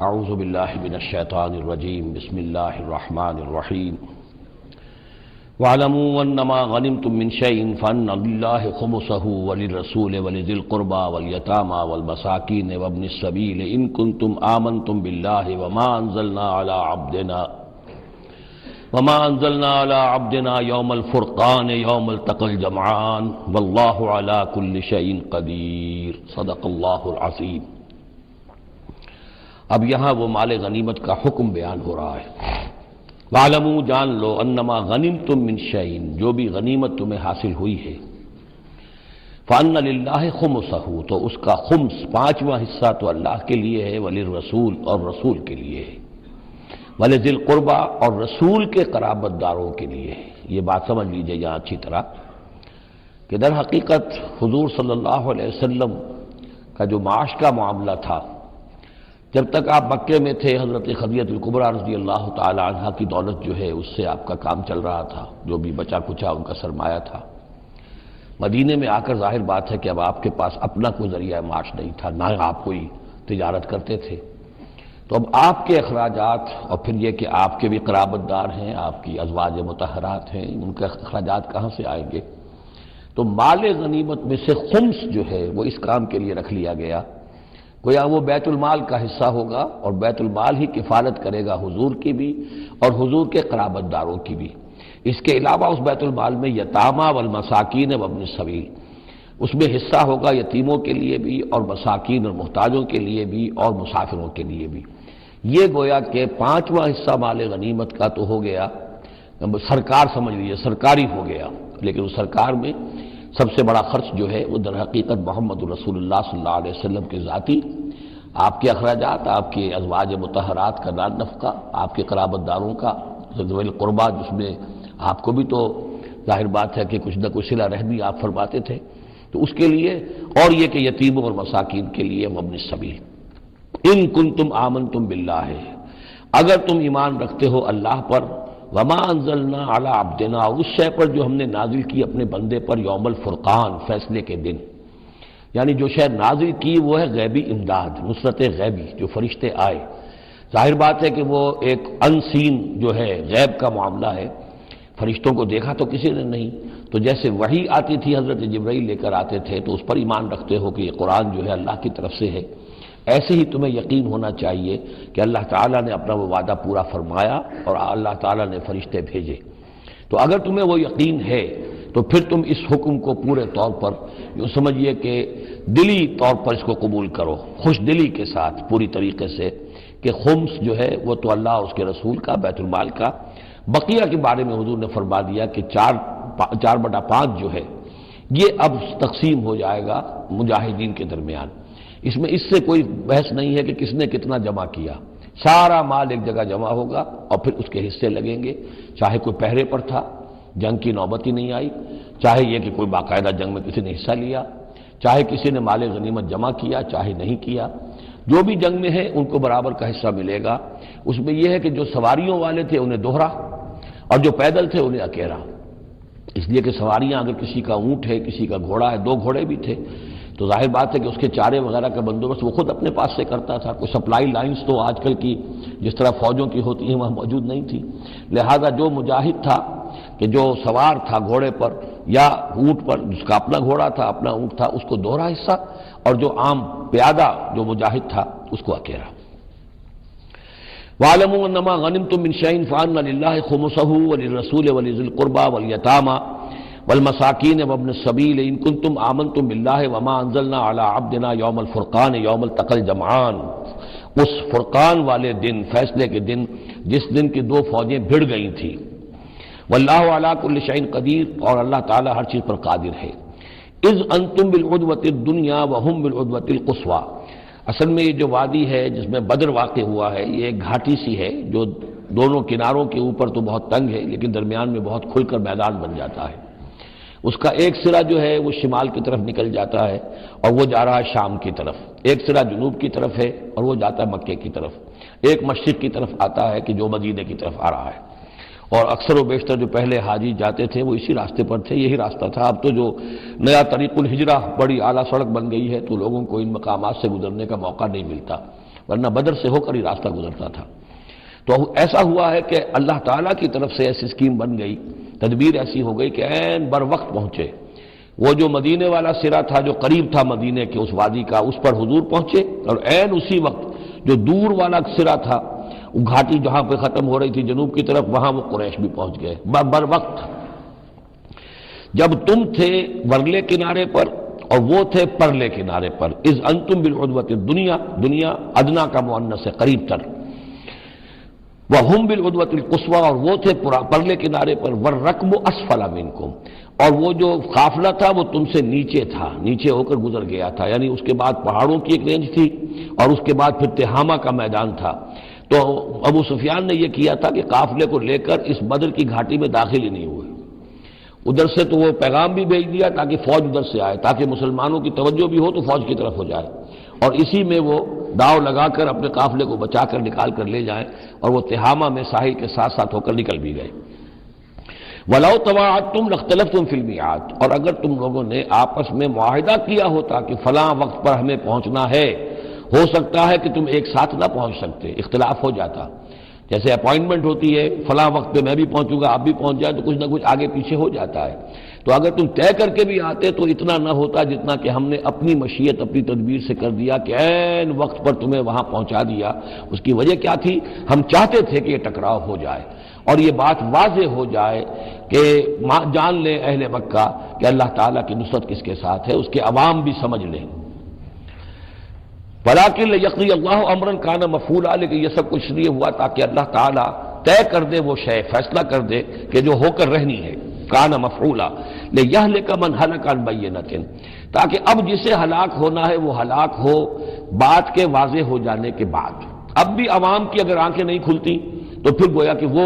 اعوذ باللہ من الشیطان الرجیم بسم اللہ الرحمن الرحیم وَاعْلَمُوا أَنَّمَا غَنِمْتُم مِّن شَيْءٍ فَأَنَّ لِلَّهِ خُمُسَهُ وَلِلرَّسُولِ وَلِذِي الْقُرْبَى وَالْيَتَامَى وَالْمَسَاكِينِ وَابْنِ السَّبِيلِ إِن كُنتُمْ آمَنتُم بِاللَّهِ وَمَا أَنزَلْنَا عَلَىٰ عَبْدِنَا يَوْمَ الْفُرْقَانِ يَوْمَ الْتَقَى الْجَمْعَانِ وَاللَّهُ عَلَىٰ كُلِّ شَيْءٍ قَدِيرٌ صدق اللہ العظیم۔ اب یہاں وہ مال غنیمت کا حکم بیان ہو رہا ہے۔ وَاعْلَمُوا جان لو انما غنمتم من شیء، جو بھی غنیمت تمہیں حاصل ہوئی ہے، فَأَنَّ لِلَّهِ خُمُسَهُ، تو اس کا خمس پانچواں حصہ تو اللہ کے لیے ہے، وَلِلرَّسُولِ اور رسول کے لیے ہے، وَلِذِي الْقُرْبَى اور رسول کے قرابت داروں کے لیے ہے۔ یہ بات سمجھ لیجئے یہاں اچھی طرح کہ در حقیقت حضور صلی اللہ علیہ وسلم کا جو معاش کا معاملہ تھا، جب تک آپ مکے میں تھے، حضرت خدیجہ الکبریٰ رضی اللہ تعالی عنہا کی دولت جو ہے اس سے آپ کا کام چل رہا تھا، جو بھی بچا کچا ان کا سرمایہ تھا۔ مدینے میں آ کر ظاہر بات ہے کہ اب آپ کے پاس اپنا کوئی ذریعہ معاش نہیں تھا، نہ آپ کوئی تجارت کرتے تھے، تو اب آپ کے اخراجات اور پھر یہ کہ آپ کے بھی قرابت دار ہیں، آپ کی ازواج مطہرات ہیں، ان کے اخراجات کہاں سے آئیں گے؟ تو مال غنیمت میں سے خمس جو ہے وہ اس کام کے لیے رکھ لیا گیا، گویا وہ بیت المال کا حصہ ہوگا، اور بیت المال ہی کفالت کرے گا حضور کی بھی اور حضور کے قرابت داروں کی بھی۔ اس کے علاوہ اس بیت المال میں یتامى والمساکین وابن السبیل، اس میں حصہ ہوگا یتیموں کے لیے بھی اور مساکین اور محتاجوں کے لیے بھی اور مسافروں کے لیے بھی۔ یہ گویا کہ پانچواں حصہ مال غنیمت کا تو ہو گیا، سرکار سمجھ لیجیے سرکاری ہو گیا، لیکن اس سرکار میں سب سے بڑا خرچ جو ہے وہ در حقیقت محمد رسول اللہ صلی اللہ علیہ وسلم کے ذاتی، آپ کے اخراجات، آپ کے ازواج مطہرات کا نان نفقہ، آپ کے قرابت داروں کا ذوی القربیٰ، جس میں آپ کو بھی تو ظاہر بات ہے کہ کچھ نہ کچھ صلہ رحمی آپ فرماتے تھے، تو اس کے لیے، اور یہ کہ یتیموں اور مساکین کے لیے وابن السبیل۔ ان کنتم آمنتم باللہ، اگر تم ایمان رکھتے ہو اللہ پر، وما انزلنا علی عبدنا، اس شے پر جو ہم نے نازل کی اپنے بندے پر، یوم الفرقان، فیصلے کے دن، یعنی جو شے نازل کی وہ ہے غیبی امداد، نصرت غیبی، جو فرشتے آئے۔ ظاہر بات ہے کہ وہ ایک انسین جو ہے غیب کا معاملہ ہے، فرشتوں کو دیکھا تو کسی نے نہیں، تو جیسے وحی آتی تھی حضرت جبرائیل لے کر آتے تھے تو اس پر ایمان رکھتے ہو کہ یہ قرآن جو ہے اللہ کی طرف سے ہے، ایسے ہی تمہیں یقین ہونا چاہیے کہ اللہ تعالیٰ نے اپنا وہ وعدہ پورا فرمایا اور اللہ تعالیٰ نے فرشتے بھیجے۔ تو اگر تمہیں وہ یقین ہے تو پھر تم اس حکم کو پورے طور پر یوں سمجھیے کہ دلی طور پر اس کو قبول کرو، خوش دلی کے ساتھ پوری طریقے سے، کہ خمس جو ہے وہ تو اللہ اور اس کے رسول کا، بیت المال کا۔ بقیہ کے بارے میں حضور نے فرما دیا کہ 4/5 جو ہے یہ اب تقسیم ہو جائے گا مجاہدین کے درمیان۔ اس میں اس سے کوئی بحث نہیں ہے کہ کس نے کتنا جمع کیا، سارا مال ایک جگہ جمع ہوگا اور پھر اس کے حصے لگیں گے، چاہے کوئی پہرے پر تھا، جنگ کی نوبت ہی نہیں آئی، چاہے یہ کہ کوئی باقاعدہ جنگ میں کسی نے حصہ لیا، چاہے کسی نے مال غنیمت جمع کیا، چاہے نہیں کیا، جو بھی جنگ میں ہے ان کو برابر کا حصہ ملے گا۔ اس میں یہ ہے کہ جو سواریوں والے تھے انہیں دوہرا، اور جو پیدل تھے انہیں اکیلا، اس لیے کہ سواریاں اگر کسی کا اونٹ ہے، کسی کا گھوڑا ہے، 2 گھوڑے بھی تھے، تو ظاہر بات ہے کہ اس کے چارے وغیرہ کا بندوبست وہ خود اپنے پاس سے کرتا تھا، کوئی سپلائی لائنز تو آج کل کی جس طرح فوجوں کی ہوتی ہیں وہاں موجود نہیں تھی، لہذا جو مجاہد تھا کہ جو سوار تھا گھوڑے پر یا اونٹ پر، جس کا اپنا گھوڑا تھا، اپنا اونٹ تھا، اس کو دوہرا حصہ، اور جو عام پیادہ جو مجاہد تھا اس کو اکیلا۔ وَاعْلَمُوا أَنَّمَا غَنِمْتُم مِّن شَيْءٍ فَأَنَّ لِلَّهِ خُمُسَهُ وَلِلرَّسُولِ وَلِذِي الْقُرْبَى وَالْيَتَامَى والمساکین وابن السبیل ان کنتم آمنتم باللہ وما انزلنا علی عبدنا یوم الفرقان یوم التقى الجمعان، اس فرقان والے دن، فیصلے کے دن، جس دن کی 2 فوجیں بھڑ گئی تھیں۔ واللہ علی کل شیء قدیر، اور اللہ تعالیٰ ہر چیز پر قادر ہے۔ اذ انتم بالعدوۃ الدنیا وهم بالعدوۃ القصویٰ، اصل میں یہ جو وادی ہے جس میں بدر واقع ہوا ہے، یہ ایک گھاٹی سی ہے جو دونوں کناروں کے اوپر تو بہت تنگ ہے لیکن درمیان میں بہت کھل کر میدان بن جاتا ہے۔ اس کا ایک سرا جو ہے وہ شمال کی طرف نکل جاتا ہے اور وہ جا رہا ہے شام کی طرف، ایک سرا جنوب کی طرف ہے اور وہ جاتا ہے مکے کی طرف، ایک مشرق کی طرف آتا ہے کہ جو مدینے کی طرف آ رہا ہے، اور اکثر و بیشتر جو پہلے حاجی جاتے تھے وہ اسی راستے پر تھے، یہی راستہ تھا۔ اب تو جو نیا طریق الہجرہ بڑی اعلیٰ سڑک بن گئی ہے تو لوگوں کو ان مقامات سے گزرنے کا موقع نہیں ملتا، ورنہ بدر سے ہو کر ہی راستہ گزرتا تھا۔ تو ایسا ہوا ہے کہ اللہ تعالیٰ کی طرف سے ایسی اسکیم بن گئی، تدبیر ایسی ہو گئی کہ عین بر وقت پہنچے۔ وہ جو مدینے والا سرا تھا جو قریب تھا مدینے کے اس وادی کا، اس پر حضور پہنچے، اور عین اسی وقت جو دور والا سرا تھا، وہ گھاٹی جہاں پہ ختم ہو رہی تھی جنوب کی طرف، وہاں وہ قریش بھی پہنچ گئے بر وقت۔ جب تم تھے ورلے کنارے پر اور وہ تھے پرلے کنارے پر، اذ انتم بالعدوۃ الدنیا، دنیا ادنا کا مؤنث ہے، قریب تر، وہم بالعدوۃ القصویٰ، اور وہ تھے پرلے کنارے پر، والرکب اسفل منکم، اور وہ جو قافلہ تھا وہ تم سے نیچے تھا، نیچے ہو کر گزر گیا تھا، یعنی اس کے بعد پہاڑوں کی ایک رینج تھی اور اس کے بعد پھر تہامہ کا میدان تھا۔ تو ابو سفیان نے یہ کیا تھا کہ قافلے کو لے کر اس بدر کی گھاٹی میں داخل ہی نہیں ہوئے، ادھر سے تو وہ پیغام بھی بھیج دیا تاکہ فوج ادھر سے آئے، تاکہ مسلمانوں کی توجہ بھی ہو تو فوج کی طرف ہو جائے، اور اسی میں وہ داؤ لگا کر اپنے قافلے کو بچا کر نکال کر لے جائیں، اور وہ تہامہ میں ساحل کے ساتھ ساتھ ہو کر نکل بھی گئے۔ وَلَوْ تَوَاعَدتُّمْ لَاخْتَلَفْتُمْ فِي الْمِيعَادِ، اور اگر تم لوگوں نے آپس میں معاہدہ کیا ہوتا کہ فلاں وقت پر ہمیں پہنچنا ہے، ہو سکتا ہے کہ تم ایک ساتھ نہ پہنچ سکتے، اختلاف ہو جاتا، جیسے اپوائنٹمنٹ ہوتی ہے فلاں وقت پہ میں بھی پہنچوں گا آپ بھی پہنچ جائے تو کچھ نہ کچھ آگے پیچھے ہو جاتا ہے۔ تو اگر تم طے کر کے بھی آتے تو اتنا نہ ہوتا جتنا کہ ہم نے اپنی مشیت اپنی تدبیر سے کر دیا کہ عین وقت پر تمہیں وہاں پہنچا دیا۔ اس کی وجہ کیا تھی؟ ہم چاہتے تھے کہ یہ ٹکراؤ ہو جائے اور یہ بات واضح ہو جائے کہ جان لیں اہل مکہ کہ اللہ تعالیٰ کی نصرت کس کے ساتھ ہے، اس کے عوام بھی سمجھ لیں۔ وَلَٰكِن لِيَقْضِيَ اللَّهُ أَمْرًا كَانَ مَفْعُولًا، لیکن یہ سب کچھ لیے ہوا تاکہ اللہ تعالیٰ طے کر دے وہ شے، فیصلہ کر دے کہ جو ہو کر رہنی ہے، كَانَ مَفْعُولًا لِيَهْلِكَ مَنْ هَلَكَ عَنْ بَيِّنَةٍ، تاکہ اب جسے ہلاک ہونا ہے وہ ہلاک ہو بات کے واضح ہو جانے کے بعد۔ اب بھی عوام کی اگر آنکھیں نہیں کھلتی تو پھر گویا کہ وہ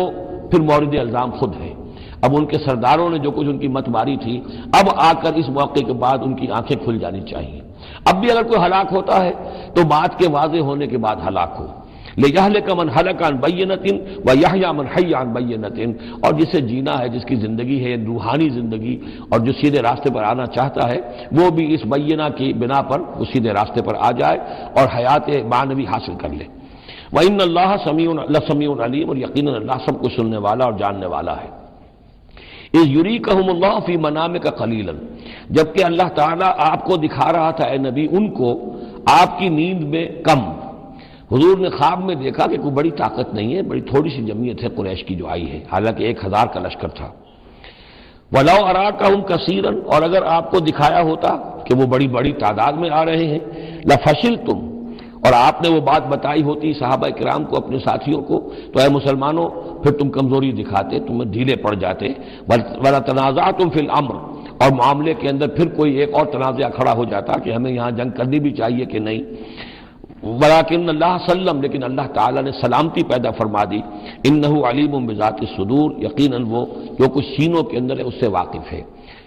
پھر مورد الزام خود ہے۔ اب ان کے سرداروں نے جو کچھ ان کی مت ماری تھی، اب آ کر اس موقع کے بعد ان کی آنکھیں کھل جانی چاہیے۔ اب بھی اگر کوئی ہلاک ہوتا ہے تو بات کے واضح ہونے کے بعد ہلاک ہو۔ لِيَهْلِكَ مَنْ هَلَكَ عَنْ بَيِّنَةٍ وَيَحْيَىٰ مَنْ حَيَّ عَنْ بَيِّنَةٍ، اور جسے جینا ہے، جس کی زندگی ہے روحانی زندگی، اور جو سیدھے راستے پر آنا چاہتا ہے وہ بھی اس بینہ کی بنا پر اس سیدھے راستے پر آ جائے اور حیات معنوی حاصل کر لے۔ وَإِنَّ اللَّهَ سَمِيعٌ عَلِيمٌ، اور یقیناً اللہ سب کچھ سننے والا اور جاننے والا ہے۔ اِذْ يُرِيكَهُمُ اللَّهُ فِي مَنَامِكَ قَلِيلًا، جبکہ اللہ تعالیٰ آپ کو دکھا رہا تھا اے نبی ان کو آپ کی نیند میں کم۔ حضور نے خواب میں دیکھا کہ کوئی بڑی طاقت نہیں ہے، بڑی تھوڑی سی جمعیت ہے قریش کی جو آئی ہے، حالانکہ 1000 کا لشکر تھا۔ وَلَوْ أَرَاكَهُمْ كَثِيرًا، اور اگر آپ کو دکھایا ہوتا کہ وہ بڑی بڑی تعداد میں آ رہے ہیں، لَفَشِلْتُمْ، اور آپ نے وہ بات بتائی ہوتی صحابہ کرام کو، اپنے ساتھیوں کو، تو اے مسلمانوں پھر تم کمزوری دکھاتے، تم ڈھیلے پڑ جاتے۔ وَلَا تَنَازَعْتُمْ فِي الْأَمْرِ، اور معاملے کے اندر پھر کوئی ایک اور تنازع کھڑا ہو جاتا کہ ہمیں یہاں جنگ کرنی بھی چاہیے کہ نہیں۔ وَلَٰكِنَّ اللَّهَ سَلَّمَ، لیکن اللہ تعالیٰ نے سلامتی پیدا فرما دی۔ إِنَّهُ عَلِيمٌ بِذَاتِ الصُّدُورِ، یقیناً وہ جو کچھ سینوں کے اندر ہے اس سے واقف ہے۔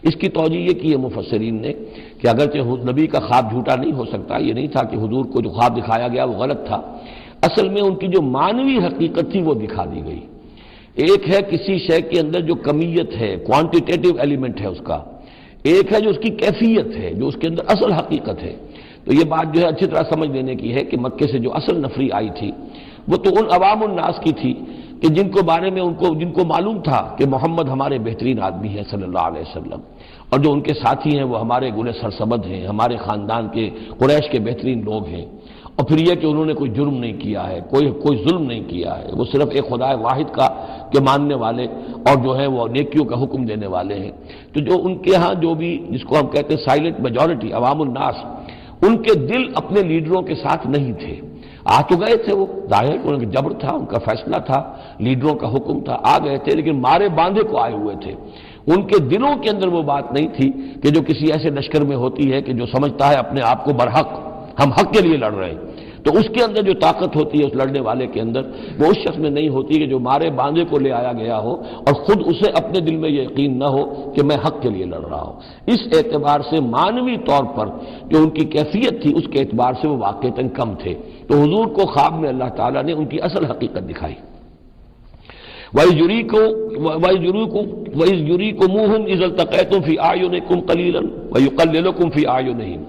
اس کی توجیہ یہ کی ہے مفسرین نے کہ اگرچہ نبی کا خواب جھوٹا نہیں ہو سکتا، یہ نہیں تھا کہ حضور کو جو خواب دکھایا گیا وہ غلط تھا، اصل میں ان کی جو معنوی حقیقت تھی وہ دکھا دی گئی۔ ایک ہے کسی شے کے اندر جو کمیت ہے، کوانٹیٹیو ایلیمنٹ ہے اس کا، ایک ہے جو اس کی کیفیت ہے، جو اس کے اندر اصل حقیقت ہے۔ تو یہ بات جو ہے اچھی طرح سمجھ لینے کی ہے کہ مکے سے جو اصل نفری آئی تھی وہ تو ان عوام الناس کی تھی کہ جن کو بارے میں جن کو معلوم تھا کہ محمد ہمارے بہترین آدمی ہیں صلی اللہ علیہ وسلم، اور جو ان کے ساتھی ہیں وہ ہمارے گلے سرسبد ہیں، ہمارے خاندان کے قریش کے بہترین لوگ ہیں، اور پھر یہ کہ انہوں نے کوئی جرم نہیں کیا ہے، کوئی ظلم نہیں کیا ہے، وہ صرف ایک خدا واحد کا کے ماننے والے اور جو ہے وہ نیکیوں کا حکم دینے والے ہیں۔ تو جو ان کے ہاں جو بھی جس کو ہم کہتے ہیں سائلنٹ میجورٹی، عوام الناس، ان کے دل اپنے لیڈروں کے ساتھ نہیں تھے۔ آ تو گئے تھے، وہ ظاہر ان کا جبر تھا، ان کا فیصلہ تھا، لیڈروں کا حکم تھا، آ گئے تھے، لیکن مارے باندھے کو آئے ہوئے تھے۔ ان کے دلوں کے اندر وہ بات نہیں تھی کہ جو کسی ایسے لشکر میں ہوتی ہے کہ جو سمجھتا ہے اپنے آپ کو برحق، ہم حق کے لیے لڑ رہے ہیں، تو اس کے اندر جو طاقت ہوتی ہے اس لڑنے والے کے اندر، وہ اس شخص میں نہیں ہوتی کہ جو مارے باندھے کو لے آیا گیا ہو اور خود اسے اپنے دل میں یہ یقین نہ ہو کہ میں حق کے لیے لڑ رہا ہوں۔ اس اعتبار سے معنوی طور پر جو ان کی کیفیت تھی اس کے اعتبار سے وہ واقعتاً کم تھے، تو حضور کو خواب میں اللہ تعالیٰ نے ان کی اصل حقیقت دکھائی۔ وَإِذْ يُرِيكُمُوهُمْ إِذْ الْتَقَيْتُمْ فِي أَعْيُنِكُمْ قَلِيلًا وَيُقَلِّلُكُمْ فِي أَعْيُنِهِمْ،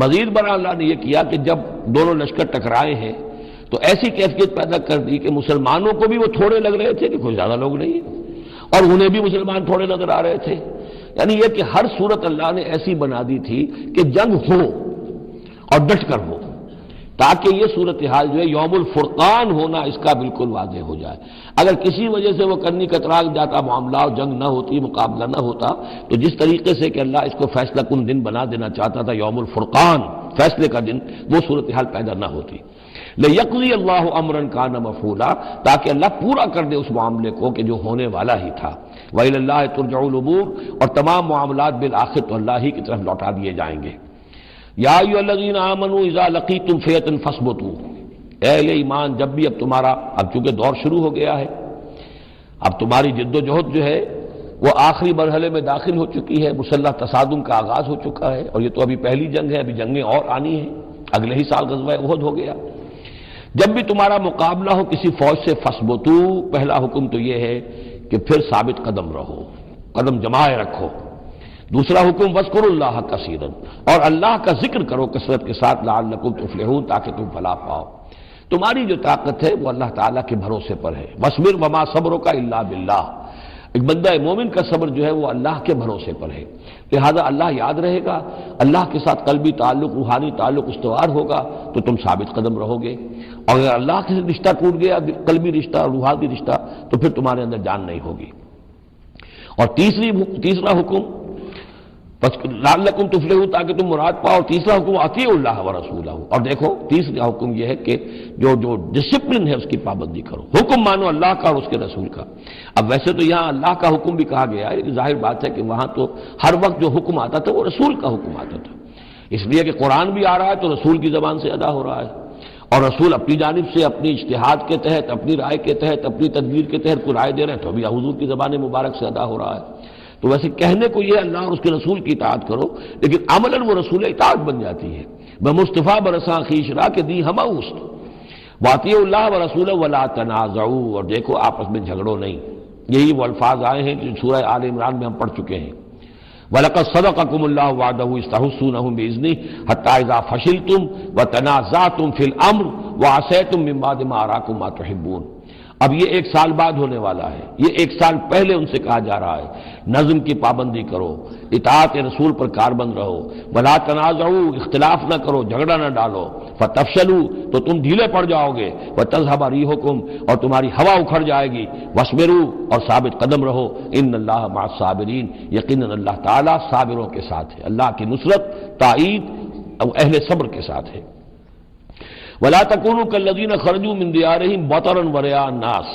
مزید برآں اللہ نے یہ کیا کہ جب دونوں لشکر ٹکرائے ہیں تو ایسی کیفیت پیدا کر دی کہ مسلمانوں کو بھی وہ تھوڑے لگ رہے تھے کہ کوئی زیادہ لوگ نہیں ہیں، اور انہیں بھی مسلمان تھوڑے نظر آ رہے تھے. یعنی یہ کہ ہر صورت اللہ نے ایسی بنا دی تھی کہ جنگ ہو اور ڈٹ کر ہو، تاکہ یہ صورتحال جو ہے یوم الفرقان ہونا اس کا بالکل واضح ہو جائے. اگر کسی وجہ سے وہ کرنی کترا جاتا معاملہ اور جنگ نہ ہوتی، مقابلہ نہ ہوتا، تو جس طریقے سے کہ اللہ اس کو فیصلہ کن دن بنا دینا چاہتا تھا، یوم الفرقان فیصلے کا دن، وہ صورتحال پیدا نہ ہوتی. لَيَقْضِيَ اللَّهُ أَمْرًا كَانَ مَفْعُولًا، تاکہ اللہ پورا کر دے اس معاملے کو کہ جو ہونے والا ہی تھا. وَإِلَى اللَّهِ تُرْجَعُ الْأُمُورُ، اور تمام معاملات بالآخر تو اللہ ہی کی طرف لوٹا دیے جائیں گے. یا ایھا الذین آمنوا اذا لقیتم فئۃ فاثبتوا، اے اہل ایمان جب بھی اب تمہارا، اب چونکہ دور شروع ہو گیا ہے، اب تمہاری جد و جہد جو ہے وہ آخری مرحلے میں داخل ہو چکی ہے، مسلح تصادم کا آغاز ہو چکا ہے، اور یہ تو ابھی پہلی جنگ ہے، ابھی جنگیں اور آنی ہیں. اگلے ہی سال غزوہ احد ہو گیا. جب بھی تمہارا مقابلہ ہو کسی فوج سے فاثبتوا، پہلا حکم تو یہ ہے کہ پھر ثابت قدم رہو، قدم جمائے رکھو. دوسرا حکم وَاذْكُرُوا اللَّهَ كَثِيرًا، اور اللہ کا ذکر کرو کثرت کے ساتھ، لعلکم تفلحون، تاکہ تم فلاح پاؤ. تمہاری جو طاقت ہے وہ اللہ تعالیٰ کے بھروسے پر ہے. وَاصْبِرْ وَمَا صَبْرُكَ إِلَّا بِاللَّهِ، ایک بندہ مومن کا صبر جو ہے وہ اللہ کے بھروسے پر ہے. لہذا اللہ یاد رہے گا، اللہ کے ساتھ قلبی تعلق، روحانی تعلق استوار ہوگا تو تم ثابت قدم رہو گے. اور اگر اللہ کے رشتہ ٹوٹ گیا، قلبی رشتہ، روحانی رشتہ، تو پھر تمہارے اندر جان نہیں ہوگی. اور تیسرا حکم لعلکم تفلحون، تاکہ تم مراد پاؤ. اور تیسرا حکم اطیعوا اللہ ورسولہ، اور دیکھو تیسرا حکم یہ ہے کہ جو ڈسپلن ہے اس کی پابندی کرو. حکم مانو اللہ کا اور اس کے رسول کا. اب ویسے تو یہاں اللہ کا حکم بھی کہا گیا ہے، ظاہر بات ہے کہ وہاں تو ہر وقت جو حکم آتا تھا وہ رسول کا حکم آتا تھا، اس لیے کہ قرآن بھی آ رہا ہے تو رسول کی زبان سے ادا ہو رہا ہے، اور رسول اپنی جانب سے اپنی اجتہاد کے تحت، اپنی رائے کے تحت، اپنی تدبیر کے تحت کوئی رائے دے رہے ہیں تو ابھی حضور کی زبان مبارک سے ادا ہو رہا ہے. تو ویسے کہنے کو یہ اللہ اور اس کے رسول کی اطاعت کرو، لیکن عملاً وہ رسول اطاعت بن جاتی ہے. بمصطفیٰ برساں خویش را کہ دی ہمہ اوست، واطیعوا اللہ ورسولہ ولا تنازعوا، اور دیکھو آپس میں جھگڑو نہیں. یہی وہ الفاظ آئے ہیں جو سورہ آل عمران میں ہم پڑھ چکے ہیں. وَلَقَدْ صَدَقَكُمُ اللَّهُ وَعْدَهُ إِذْ تَحُسُّونَهُم بِإِذْنِهِ حَتَّىٰ إِذَا فَشِلْتُمْ وَتَنَازَعْتُمْ فِي الْأَمْرِ وَعَصَيْتُم مِّن بَعْدِ مَا أَرَاكُم مَّا تُحِبُّونَ. اب یہ ایک سال بعد ہونے والا ہے، یہ ایک سال پہلے ان سے کہا جا رہا ہے نظم کی پابندی کرو، اطاعت رسول پر کاربند رہو. ولا تنازعوا، اختلاف نہ کرو، جھگڑا نہ ڈالو. فتفشلوا، تو تم ڈھیلے پڑ جاؤ گے. وتذهب ريحكم، اور تمہاری ہوا اکھڑ جائے گی. واصبروا، اور ثابت قدم رہو. ان اللہ مع الصابرین، یقیناً اللہ تعالیٰ صابروں کے ساتھ ہے. اللہ کی نصرت، تائید اہل صبر کے ساتھ ہے. وَلَا تَكُونُوا كَالَّذِينَ خَرَجُوا مِن دِيَارِهِمْ بَطَرًا وَرِئَاءَ النَّاسِ،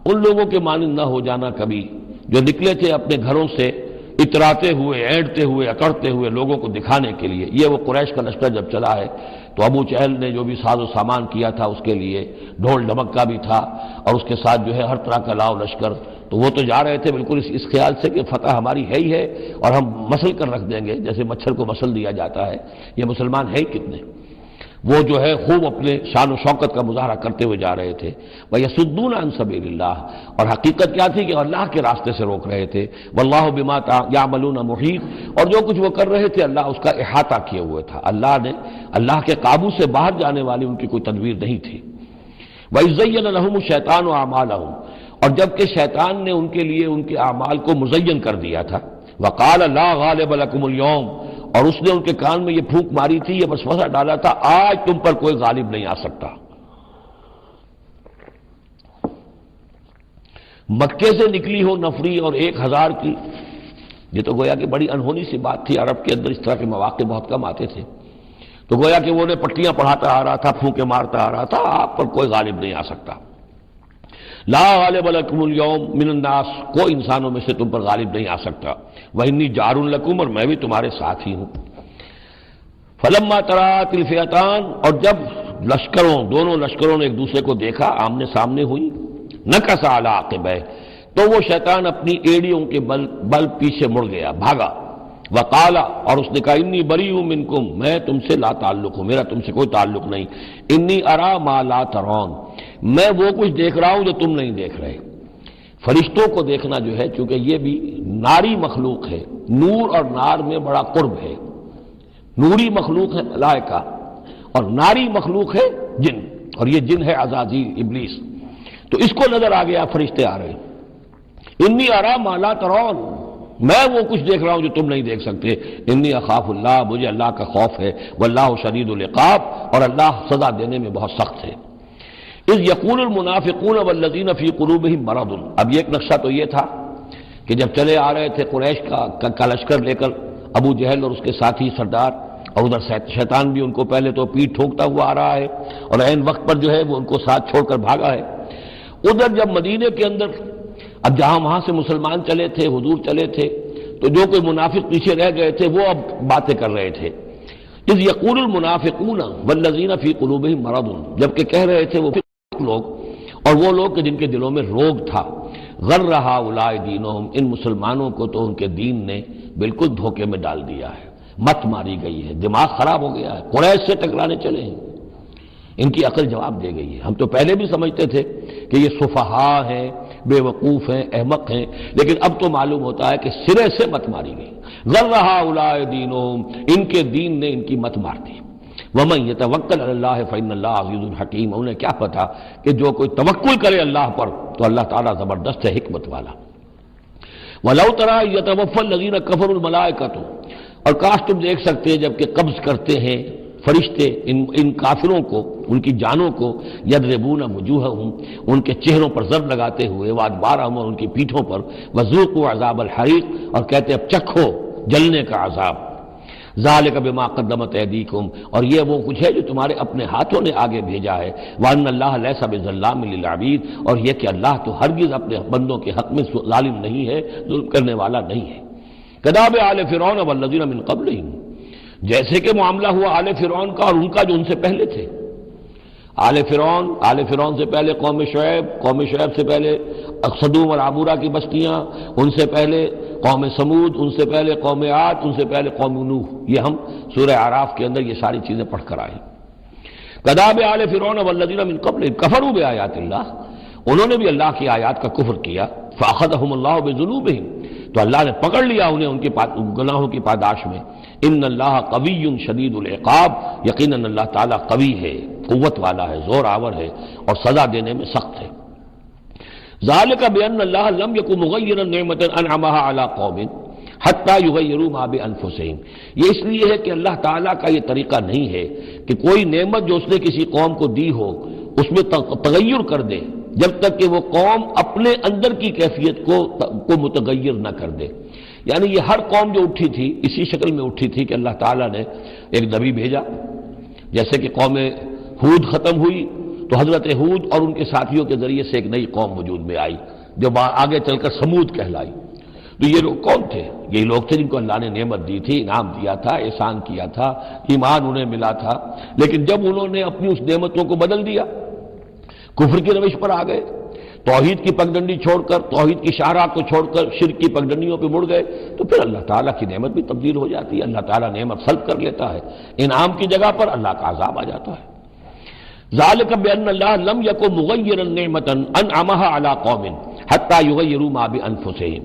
ان لوگوں کے مانند نہ ہو جانا کبھی جو نکلے تھے اپنے گھروں سے اتراتے ہوئے، اینٹتے ہوئے، اکڑتے ہوئے لوگوں کو دکھانے کے لیے. یہ وہ قریش کا لشکر جب چلا ہے تو ابو جہل نے جو بھی ساز و سامان کیا تھا اس کے لیے ڈھول ڈھمک کا بھی تھا، اور اس کے ساتھ جو ہے ہر طرح کا لاؤ لشکر. تو وہ تو جا رہے تھے بالکل اس خیال سے کہ فتح ہماری ہے ہی ہے اور ہم مسل کر رکھ دیں گے، جیسے مچھر کو مسل دیا جاتا ہے. یہ مسلمان ہے ہی کتنے، وہ جو ہے خوب اپنے شان و شوکت کا مظاہرہ کرتے ہوئے جا رہے تھے. وَيَصُدُّونَ عَن سَبِيلِ اللَّهِ، اور حقیقت کیا تھی کہ اللہ کے راستے سے روک رہے تھے. وَاللَّهُ بِمَا يَعْمَلُونَ مُحِيطٌ، اور جو کچھ وہ کر رہے تھے اللہ اس کا احاطہ کیے ہوئے تھا. اللہ کے قابو سے باہر جانے والی ان کی کوئی تدبیر نہیں تھی. وَإِذْ زَيَّنَ لَهُمُ الشَّيْطَانُ أَعْمَالَهُمْ، اور جب کہ شیطان نے ان کے لیے ان کے اعمال کو مزین کر دیا تھا. وَقَالَ لَا غَالِبَ لَكُمُ الْيَوْمَ، اور اس نے ان کے کان میں یہ پھونک ماری تھی، یہ وسوسہ ڈالا تھا، آج تم پر کوئی غالب نہیں آ سکتا. مکے سے نکلی ہو نفری اور 1000 کی، یہ تو گویا کہ بڑی انہونی سی بات تھی. عرب کے اندر اس طرح کے مواقع بہت کم آتے تھے. تو گویا کہ وہ نے پٹیاں پڑھاتا آ رہا تھا، پھونکے مارتا آ رہا تھا، آپ پر کوئی غالب نہیں آ سکتا. لا غالب لکم اليوم من الناس، کوئی انسانوں میں سے تم پر غالب نہیں آ سکتا. وانی جار لکم، اور میں بھی تمہارے ساتھ ہی ہوں. فلما تراءت الفئتان، اور جب دونوں لشکروں نے ایک دوسرے کو دیکھا، آمنے سامنے ہوئی. نکص علی عقبیہ، تو وہ شیطان اپنی ایڑیوں کے بل پیچھے مڑ گیا، بھاگا. وقال، اور اس نے کہا انی بریء منکم، میں تم سے لا تعلق ہوں، میرا تم سے کوئی تعلق نہیں. انی ارا ما لا ترون، میں وہ کچھ دیکھ رہا ہوں جو تم نہیں دیکھ رہے. فرشتوں کو دیکھنا جو ہے، چونکہ یہ بھی ناری مخلوق ہے، نور اور نار میں بڑا قرب ہے. نوری مخلوق ہے ملائکہ اور ناری مخلوق ہے جن، اور یہ جن ہے عزازیل ابلیس. تو اس کو نظر آ گیا فرشتے آ رہے. انی ارا ما لا ترون، میں وہ کچھ دیکھ رہا ہوں جو تم نہیں دیکھ سکتے. انی اخاف اللہ، مجھے اللہ کا خوف ہے. واللہ شدید العقاب، اور اللہ سزا دینے میں بہت سخت ہے. اذ یقول المنافقون والذین فی قلوبہم مرض، اب یہ ایک نقشہ تو یہ تھا کہ جب چلے آ رہے تھے قریش کا لشکر لے کر ابو جہل اور اس کے ساتھی سردار، اور ادھر شیطان بھی ان کو پہلے تو پیٹ ٹھوکتا ہوا آ رہا ہے اور عین وقت پر جو ہے وہ ان کو ساتھ چھوڑ کر بھاگا ہے. ادھر جب مدینے کے اندر اب جہاں وہاں سے مسلمان چلے تھے، حضور چلے تھے، تو جو کوئی منافق پیچھے رہ گئے تھے وہ اب باتیں کر رہے تھے. اذ یقول المنافقون والذین فی قلوبہم مرض، جبکہ کہہ رہے تھے وہ لوگ اور وہ لوگ کہ جن کے دلوں میں روگ تھا. غر ہؤلاء دینہم، ان مسلمانوں کو تو ان کے دین نے بالکل دھوکے میں ڈال دیا ہے، مت ماری گئی ہے، دماغ خراب ہو گیا ہے، قریش سے ٹکرانے چلے ہیں، ان کی عقل جواب دے گئی ہے. ہم تو پہلے بھی سمجھتے تھے کہ یہ سفہاء ہیں، بے وقوف ہیں، احمق ہیں، لیکن اب تو معلوم ہوتا ہے کہ سرے سے مت ماری گئی. غر ہؤلاء دینہم، ان کے دین نے ان کی مت مار دی. ومن یتوکل علی اللہ فإن اللہ عزیز حکیم، انہیں کیا پتا کہ جو کوئی توکل کرے اللہ پر تو اللہ تعالیٰ زبردست ہے، حکمت والا. وَلَوْ تَرَىٰ يَتَوَفَّى الَّذِينَ كَفَرُوا الْمَلَائِكَةُ، اور کاش تم دیکھ سکتے جب کہ قبض کرتے ہیں فرشتے ان کافروں کو، ان کی جانوں کو، یضربون وجوہہم، ان کے چہروں پر ضرب لگاتے ہوئے، وادبارہم، اور ان کی پیٹھوں پر، وذوقوا عذاب الحریق، اور کہتے اب چکھو جلنے کا عذاب. ذالک بما قدمت ایدیکم، اور یہ وہ کچھ ہے جو تمہارے اپنے ہاتھوں نے آگے بھیجا ہے. وان اللہ لیس بظلام للعبید، اور یہ کہ اللہ تو ہرگز اپنے بندوں کے حق میں ظالم نہیں ہے، ظلم کرنے والا نہیں ہے. کداب آل فرعون والذین من قبلہم، جیسے کہ معاملہ ہوا آل فرعون کا اور ان کا جو ان سے پہلے تھے. آل فرعون سے پہلے قوم شعیب سے پہلے صدوم اور عمورہ کی بستیاں، ان سے پہلے قوم سمود، ان سے پہلے قوم عاد، ان سے پہلے قوم نوح. یہ ہم سورہ اعراف کے اندر یہ ساری چیزیں پڑھ کر آئے. کذاب آل فرعون والذین من قبلہم کفروا بآیات اللہ، انہوں نے بھی اللہ کی آیات کا کفر کیا. فاخذہم اللہ بذنوبہم، تو اللہ نے پکڑ لیا انہیں ان کے گناہوں کی پاداش میں. ان اللہ قوی شدید العقاب، یقیناً اللہ تعالیٰ قوی ہے، قوت والا ہے، زور آور ہے، اور سزا دینے میں سخت ہے. ذالک بان اللہ لم یکن مغیرا نعمۃ انعمها علی قوم حتی یغیروا ما بانفسہم، یہ اس لیے ہے کہ اللہ تعالیٰ کا یہ طریقہ نہیں ہے کہ کوئی نعمت جو اس نے کسی قوم کو دی ہو اس میں تغیر کر دے جب تک کہ وہ قوم اپنے اندر کی کیفیت کو متغیر نہ کر دے. یعنی یہ ہر قوم جو اٹھی تھی اسی شکل میں اٹھی تھی کہ اللہ تعالیٰ نے ایک نبی بھیجا. جیسے کہ قوم ہود ختم ہوئی تو حضرت ہود اور ان کے ساتھیوں کے ذریعے سے ایک نئی قوم وجود میں آئی جو آگے چل کر سمود کہلائی. تو یہ لوگ کون تھے؟ یہی لوگ تھے جن کو اللہ نے نعمت دی تھی، انعام دیا تھا، احسان کیا تھا، ایمان انہیں ملا تھا. لیکن جب انہوں نے اپنی اس نعمتوں کو بدل دیا، کفر کی روش پر آ گئے، توحید کی پگڈنڈی چھوڑ کر، توحید کی شاہراہ کو چھوڑ کر شرک کی پگڈنڈیوں پہ مڑ گئے، تو پھر اللہ تعالیٰ کی نعمت بھی تبدیل ہو جاتی ہے. اللہ تعالیٰ نعمت سلب کر لیتا ہے، انعام کی جگہ پر اللہ کا عذاب آ جاتا ہے. ذالک بان اللہ لم یکن مغیرا نعمۃ انعمها علی قوم حتی یغیروا ما بانفسہم.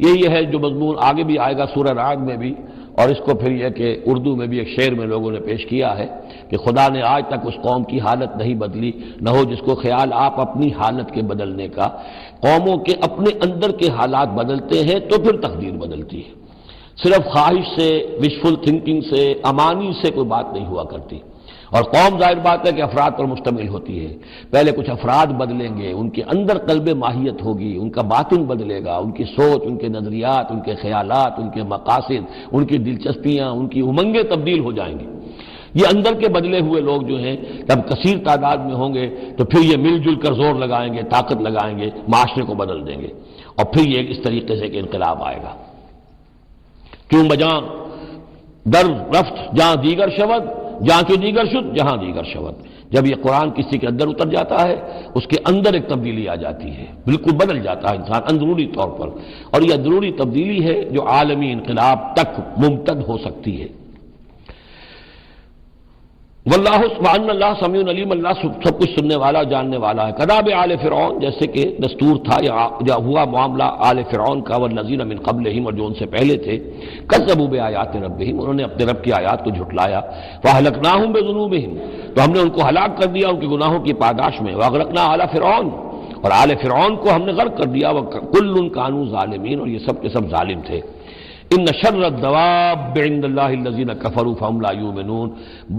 یہ ہے جو مضمون آگے بھی آئے گا سورہ رعد میں بھی، اور اس کو پھر یہ کہ اردو میں بھی ایک شعر میں لوگوں نے پیش کیا ہے کہ خدا نے آج تک اس قوم کی حالت نہیں بدلی، نہ ہو جس کو خیال آپ اپنی حالت کے بدلنے کا. قوموں کے اپنے اندر کے حالات بدلتے ہیں تو پھر تقدیر بدلتی ہے. صرف خواہش سے، وشفل تھنکنگ سے، امانی سے کوئی بات نہیں ہوا کرتی. اور قوم ظاہر بات ہے کہ افراد پر مشتمل ہوتی ہے. پہلے کچھ افراد بدلیں گے، ان کے اندر قلب ماہیت ہوگی، ان کا باطن بدلے گا، ان کی سوچ، ان کے نظریات، ان کے خیالات، ان کے مقاصد، ان کی دلچسپیاں، ان کی امنگیں تبدیل ہو جائیں گی. یہ اندر کے بدلے ہوئے لوگ جو ہیں جب کثیر تعداد میں ہوں گے تو پھر یہ مل جل کر زور لگائیں گے، طاقت لگائیں گے، معاشرے کو بدل دیں گے، اور پھر یہ اس طریقے سے کہ انقلاب آئے گا. کیوں بجاں در رفت جہاں دیگر شود، جہاں کی دیگر شد جہاں دیگر شود. جب یہ قرآن کسی کے اندر اتر جاتا ہے اس کے اندر ایک تبدیلی آ جاتی ہے، بالکل بدل جاتا ہے انسان اندرونی طور پر. اور یہ اندرونی تبدیلی ہے جو عالمی انقلاب تک ممتد ہو سکتی ہے. واللہ وان اللہ سمیع علیم، اللہ سب کچھ سننے والا جاننے والا ہے۔ کداب آل فرعون، جیسے کہ دستور تھا یا ہوا معاملہ آل فرعون کا، والذین من قبلہم، اور جو ان سے پہلے تھے، کذبوا بآیات ربہم، انہوں نے اپنے رب کی آیات کو جھٹلایا، فاہلکناہم بذنوبہم، تو ہم نے ان کو ہلاک کر دیا ان کے گناہوں کی پاداش میں، واغرقنا آل فرعون، اور آل فرعون کو ہم نے غرق کر دیا، وکل کانوا ظالمین، اور یہ سب کے سب ظالم تھے۔ ان شر الدواب عند اللہ الذین کفروا فهم لا یؤمنون،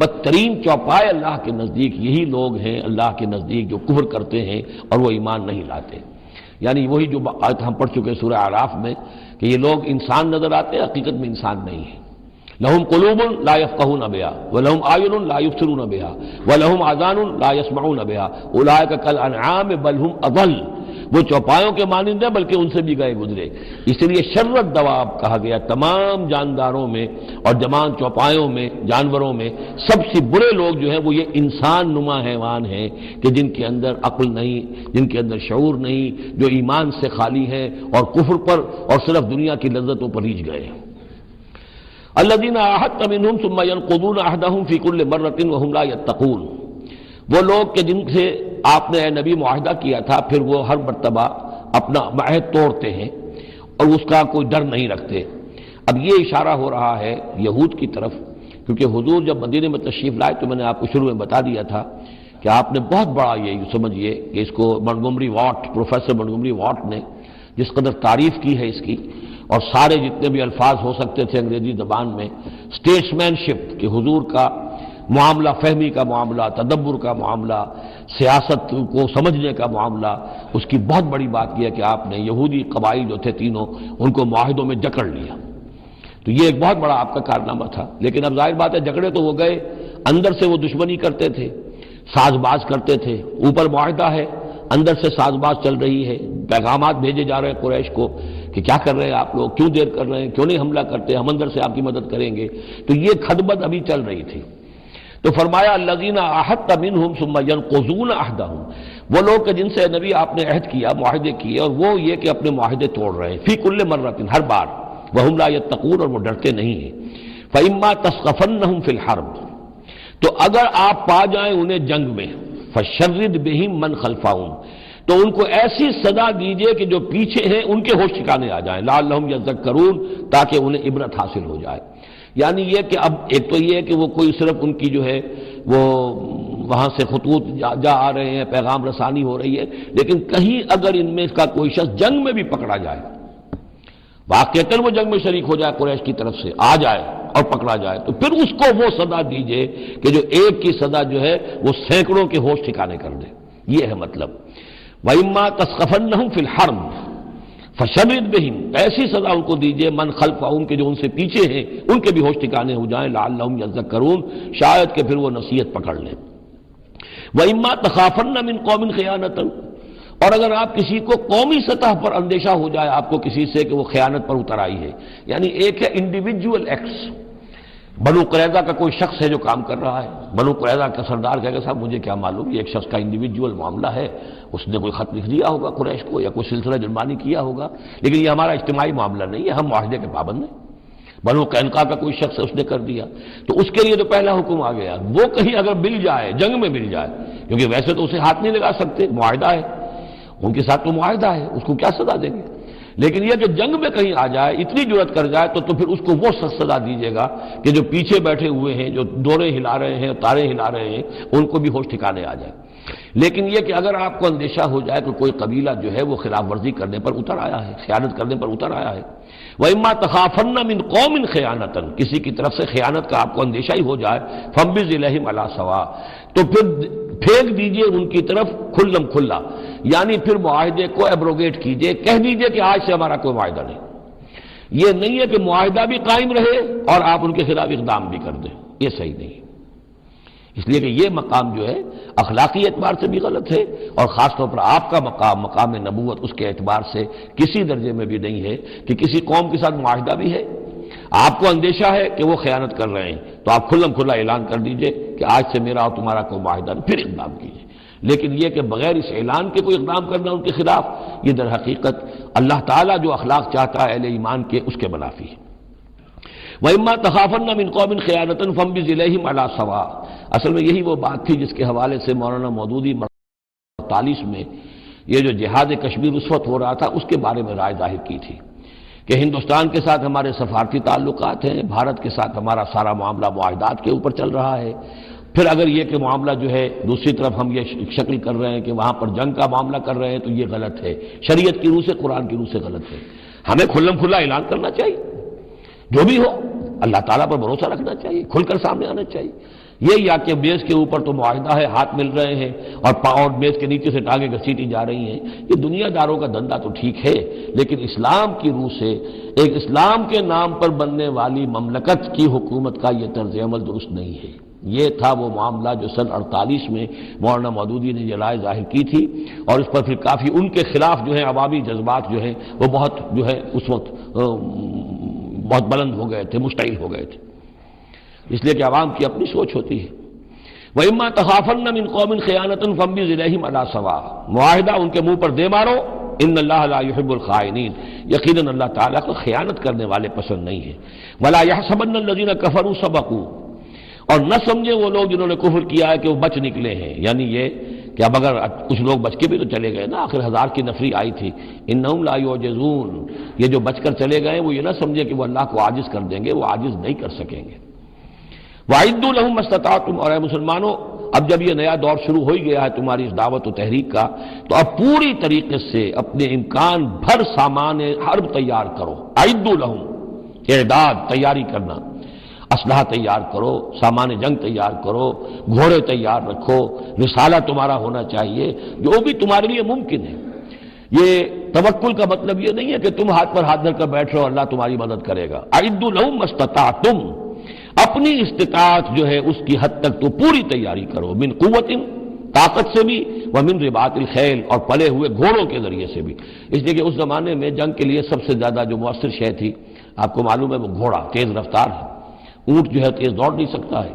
بدترین چوپائے اللہ کے نزدیک یہی لوگ ہیں، اللہ کے نزدیک جو کفر کرتے ہیں اور وہ ایمان نہیں لاتے۔ یعنی وہی جو آیت ہم پڑھ چکے سورہ اعراف میں کہ یہ لوگ انسان نظر آتے ہیں، حقیقت میں انسان نہیں ہیں۔ لہم قلوب لا یفقہون بہا ولہم اعین لا یبصرون بہا ولہم آذان لا یسمعون بہا اولئک کالانعام بل ہم اضل، وہ چوپایوں کے مانند ہیں بلکہ ان سے بھی گئے گزرے۔ اس لیے شر الدواب کہا گیا، تمام جانداروں میں اور جمان چوپایوں میں، جانوروں میں سب سے برے لوگ جو ہیں وہ یہ انسان نما حیوان ہیں کہ جن کے اندر عقل نہیں، جن کے اندر شعور نہیں، جو ایمان سے خالی ہیں اور کفر پر اور صرف دنیا کی لذتوں پر ریجھ گئے ہیں۔ الذین عاہدت منہم ثم ینقضون عہدہم فی کل مرۃ وہم لا یتقون، وہ لوگ کہ جن سے آپ نے اے نبی معاہدہ کیا تھا، پھر وہ ہر مرتبہ اپنا عہد توڑتے ہیں اور اس کا کوئی ڈر نہیں رکھتے۔ اب یہ اشارہ ہو رہا ہے یہود کی طرف، کیونکہ حضور جب مدینے میں تشریف لائے تو میں نے آپ کو شروع میں بتا دیا تھا کہ آپ نے بہت بڑا یہ سمجھیے کہ اس کو Montgomery what, professor Montgomery what نے جس قدر تعریف کی ہے اس کی، اور سارے جتنے بھی الفاظ ہو سکتے تھے انگریزی زبان میں، اسٹیٹسمین شپ کہ حضور کا معاملہ، فہمی کا معاملہ، تدبر کا معاملہ، سیاست کو سمجھنے کا معاملہ، اس کی بہت بڑی بات یہ ہے کہ آپ نے یہودی قبائل جو تھے تینوں ان کو معاہدوں میں جکڑ لیا۔ تو یہ ایک بہت بڑا آپ کا کارنامہ تھا، لیکن اب ظاہر بات ہے جکڑے تو وہ گئے، اندر سے وہ دشمنی کرتے تھے، ساز باز کرتے تھے، اوپر معاہدہ ہے، اندر سے ساز باز چل رہی ہے، پیغامات بھیجے جا رہے ہیں قریش کو کہ کیا کر رہے ہیں آپ لوگ، کیوں دیر کر رہے ہیں، کیوں نہیں حملہ کرتے، ہم اندر سے آپ کی مدد کریں گے۔ تو یہ خدمت ابھی چل رہی تھی۔ تو فرمایا الذین عاہدت منہم ثم ینقضون عہدہم، وہ لوگ کہ جن سے نبی آپ نے عہد کیا، معاہدے کیے، اور وہ یہ کہ اپنے معاہدے توڑ رہے ہیں، فی کل مرۃ، ہر بار، وہم لا یتقون، اور وہ ڈرتے نہیں ہیں۔ فإما تثقفنہم فی الحرب، تو اگر آپ پا جائیں انہیں جنگ میں، فشرد بہم من خلفہم، تو ان کو ایسی سزا دیجئے کہ جو پیچھے ہیں ان کے ہوش ٹھکانے آ جائیں، لعلہم یذکرون، تاکہ انہیں عبرت حاصل ہو جائے۔ یعنی یہ کہ اب ایک تو یہ ہے کہ وہ کوئی صرف ان کی جو ہے وہ وہاں سے خطوط جا آ رہے ہیں، پیغام رسانی ہو رہی ہے، لیکن کہیں اگر ان میں کا کوئی شخص جنگ میں بھی پکڑا جائے، واقعتاً وہ جنگ میں شریک ہو جائے قریش کی طرف سے، آ جائے اور پکڑا جائے، تو پھر اس کو وہ سزا دیجئے کہ جو ایک کی سزا جو ہے وہ سینکڑوں کے ہوش ٹھکانے کر دے۔ یہ ہے مطلب وَإِمَّا تَثْقَفَنَّهُمْ فِي الْحَرْبِ فَشَرِّدْ بِهِمْ، ایسی سزا ان کو دیجئے من خلفہم کے جو ان سے پیچھے ہیں ان کے بھی ہوش ٹھکانے ہو جائیں، لعلہم یذکرون، شاید کہ پھر وہ نصیحت پکڑ لیں۔ وَإِمَّا تَخَافَنَّ مِن قَوْمٍ خِيَانَةً، اور اگر آپ کسی کو قومی سطح پر اندیشہ ہو جائے آپ کو کسی سے کہ وہ خیانت پر اتر آئی ہے، یعنی ایک ہے انڈیویجول ایکٹس، بنو قریظہ کا کوئی شخص ہے جو کام کر رہا ہے، بنو قریظہ کا سردار کہے گا صاحب مجھے کیا معلوم، یہ ایک شخص کا انڈیویجول معاملہ ہے، اس نے کوئی خط لکھ دیا ہوگا قریش کو یا کوئی سلسلہ جرمانی کیا ہوگا، لیکن یہ ہمارا اجتماعی معاملہ نہیں ہے، ہم معاہدے کے پابند ہیں۔ بنو قینقاع کا کوئی شخص اس نے کر دیا، تو اس کے لیے تو پہلا حکم آ گیا، وہ کہیں اگر مل جائے، جنگ میں مل جائے، کیونکہ ویسے تو اسے ہاتھ نہیں لگا سکتے، معاہدہ ہے ان کے ساتھ، تو معاہدہ ہے، اس کو کیا سزا دیں گے، لیکن یہ کہ جنگ میں کہیں آ جائے، اتنی جرأت کر جائے تو پھر اس کو وہ سزا دیجیے گا کہ جو پیچھے بیٹھے ہوئے ہیں، جو ڈورے ہلا رہے ہیں، تارے ہلا رہے ہیں، ان کو بھی ہوش ٹھکانے آ جائے۔ لیکن یہ کہ اگر آپ کو اندیشہ ہو جائے کہ کوئی قبیلہ جو ہے وہ خلاف ورزی کرنے پر اتر آیا ہے، خیانت کرنے پر اتر آیا ہے، وَإِمَّا تَخَافَنَّ مِن قَوْمٍ خِيَانَةً، کسی کی طرف سے خیانت کا آپ کو اندیشہ ہی ہو جائے، فَانبِذْ إِلَيْهِمْ عَلَىٰ سَوَاءٍ، تو پھر پھینک دیجئے ان کی طرف کھلم کھلا، یعنی پھر معاہدے کو ایبروگیٹ کیجئے، کہہ دیجئے کہ آج سے ہمارا کوئی معاہدہ نہیں۔ یہ نہیں ہے کہ معاہدہ بھی قائم رہے اور آپ ان کے خلاف اقدام بھی کر دیں، یہ صحیح نہیں ہے، اس لیے کہ یہ مقام جو ہے اخلاقی اعتبار سے بھی غلط ہے، اور خاص طور پر آپ کا مقام، مقام نبوت، اس کے اعتبار سے کسی درجے میں بھی نہیں ہے کہ کسی قوم کے ساتھ معاہدہ بھی ہے، آپ کو اندیشہ ہے کہ وہ خیانت کر رہے ہیں تو آپ کھلم کھلا اعلان کر دیجئے کہ آج سے میرا اور تمہارا کوئی معاہدہ نہیں، پھر اقدام کیجئے۔ لیکن یہ کہ بغیر اس اعلان کے کوئی اقدام کرنا ان کے خلاف، یہ در حقیقت اللہ تعالیٰ جو اخلاق چاہتا ہے اہل ایمان کے، اس کے منافی ہے۔ وَإِمَّا تَخَافَنَّ مِنْ قَوْمٍ خِيَانَةً فَانبِذْ إِلَيْهِمْ عَلَىٰ سَوَاءٍ۔ اصل میں یہی وہ بات تھی جس کے حوالے سے مولانا مودودی 48 میں یہ جو جہاد کشمیر اس وقت ہو رہا تھا اس کے بارے میں رائے ظاہر کی تھی کہ ہندوستان کے ساتھ ہمارے سفارتی تعلقات ہیں، بھارت کے ساتھ ہمارا سارا معاملہ معاہدات کے اوپر چل رہا ہے، پھر اگر یہ کہ معاملہ جو ہے دوسری طرف ہم یہ شکل کر رہے ہیں کہ وہاں پر جنگ کا معاملہ کر رہے ہیں تو یہ غلط ہے، شریعت کی روح سے، قرآن کی روح سے غلط ہے۔ ہمیں کھلم کھلا اعلان کرنا چاہیے، جو بھی ہو اللہ تعالیٰ پر بھروسہ رکھنا چاہیے، کھل کر سامنے آنا چاہیے۔ یہ یا کہ میز کے اوپر تو معاہدہ ہے، ہاتھ مل رہے ہیں اور میز کے نیچے سے ٹانگیں گھسیٹی جا رہی ہیں، یہ دنیا داروں کا دھندا تو ٹھیک ہے، لیکن اسلام کی روح سے ایک اسلام کے نام پر بننے والی مملکت کی حکومت کا یہ طرز عمل درست نہیں ہے۔ یہ تھا وہ معاملہ جو سن 48 میں مولانا مودودی نے یہ رائے ظاہر کی تھی، اور اس پر پھر کافی ان کے خلاف جو ہے عوامی جذبات جو ہیں وہ بہت جو ہے اس وقت بہت بلند ہو گئے تھے، مشتعل ہو گئے تھے، اس لیے کہ عوام کی اپنی سوچ ہوتی ہے۔ وَإِمَّا تَخَافَنَّ مِنْ قَوْمٍ خِيَانَةً فَانبِذْ إِلَيْهِمْ عَلَىٰ سَوَاءٍ، معاہدہ ان کے منہ پر دے مارو، ان اللہ لا يحب الخائنین، یقیناً اللہ تعالیٰ کو خیانت کرنے والے پسند نہیں ہے۔ وَلَا يَحْسَبَنَّ الَّذِينَ كَفَرُوا سَبَقُوا، اور نہ سمجھے وہ لوگ جنہوں نے کفر کیا ہے کہ وہ بچ نکلے ہیں، یعنی یہ کہ اب اگر کچھ لوگ بچ کے بھی تو چلے گئے نا، آخر 1000 کی نفری آئی تھی، انہم لا یعجزون، یہ جو بچ کر چلے گئے وہ یہ نہ سمجھے کہ وہ اللہ کو عاجز کر دیں گے، وہ عاجز نہیں کر سکیں گے۔ وَأَعِدُّوا لَهُم مَّا اسْتَطَعْتُمْ، اور اے مسلمانوں اب جب یہ نیا دور شروع ہو ہی گیا ہے تمہاری اس دعوت و تحریک کا، تو اب پوری طریقے سے اپنے امکان بھر سامان حرب تیار کرو۔ اعدوا لہم، اعداد تیاری کرنا، اسلحہ تیار کرو، سامان جنگ تیار کرو، گھوڑے تیار رکھو، رسالہ تمہارا ہونا چاہیے، جو بھی تمہارے لیے ممکن ہے۔ یہ توکل کا مطلب یہ نہیں ہے کہ تم ہاتھ پر ہاتھ دھر کر بیٹھ رہو اللہ تمہاری مدد کرے گا۔ اعدوا لہم ما استطعتم، اپنی استطاعت جو ہے اس کی حد تک تو پوری تیاری کرو، من قوت، طاقت سے بھی، ومن رباط الخیل، اور پلے ہوئے گھوڑوں کے ذریعے سے بھی، اس لیے کہ اس زمانے میں جنگ کے لیے سب سے زیادہ جو مؤثر شے تھی آپ کو معلوم ہے وہ گھوڑا، تیز رفتار ہے، اونٹ جو ہے تیز دوڑ نہیں سکتا ہے۔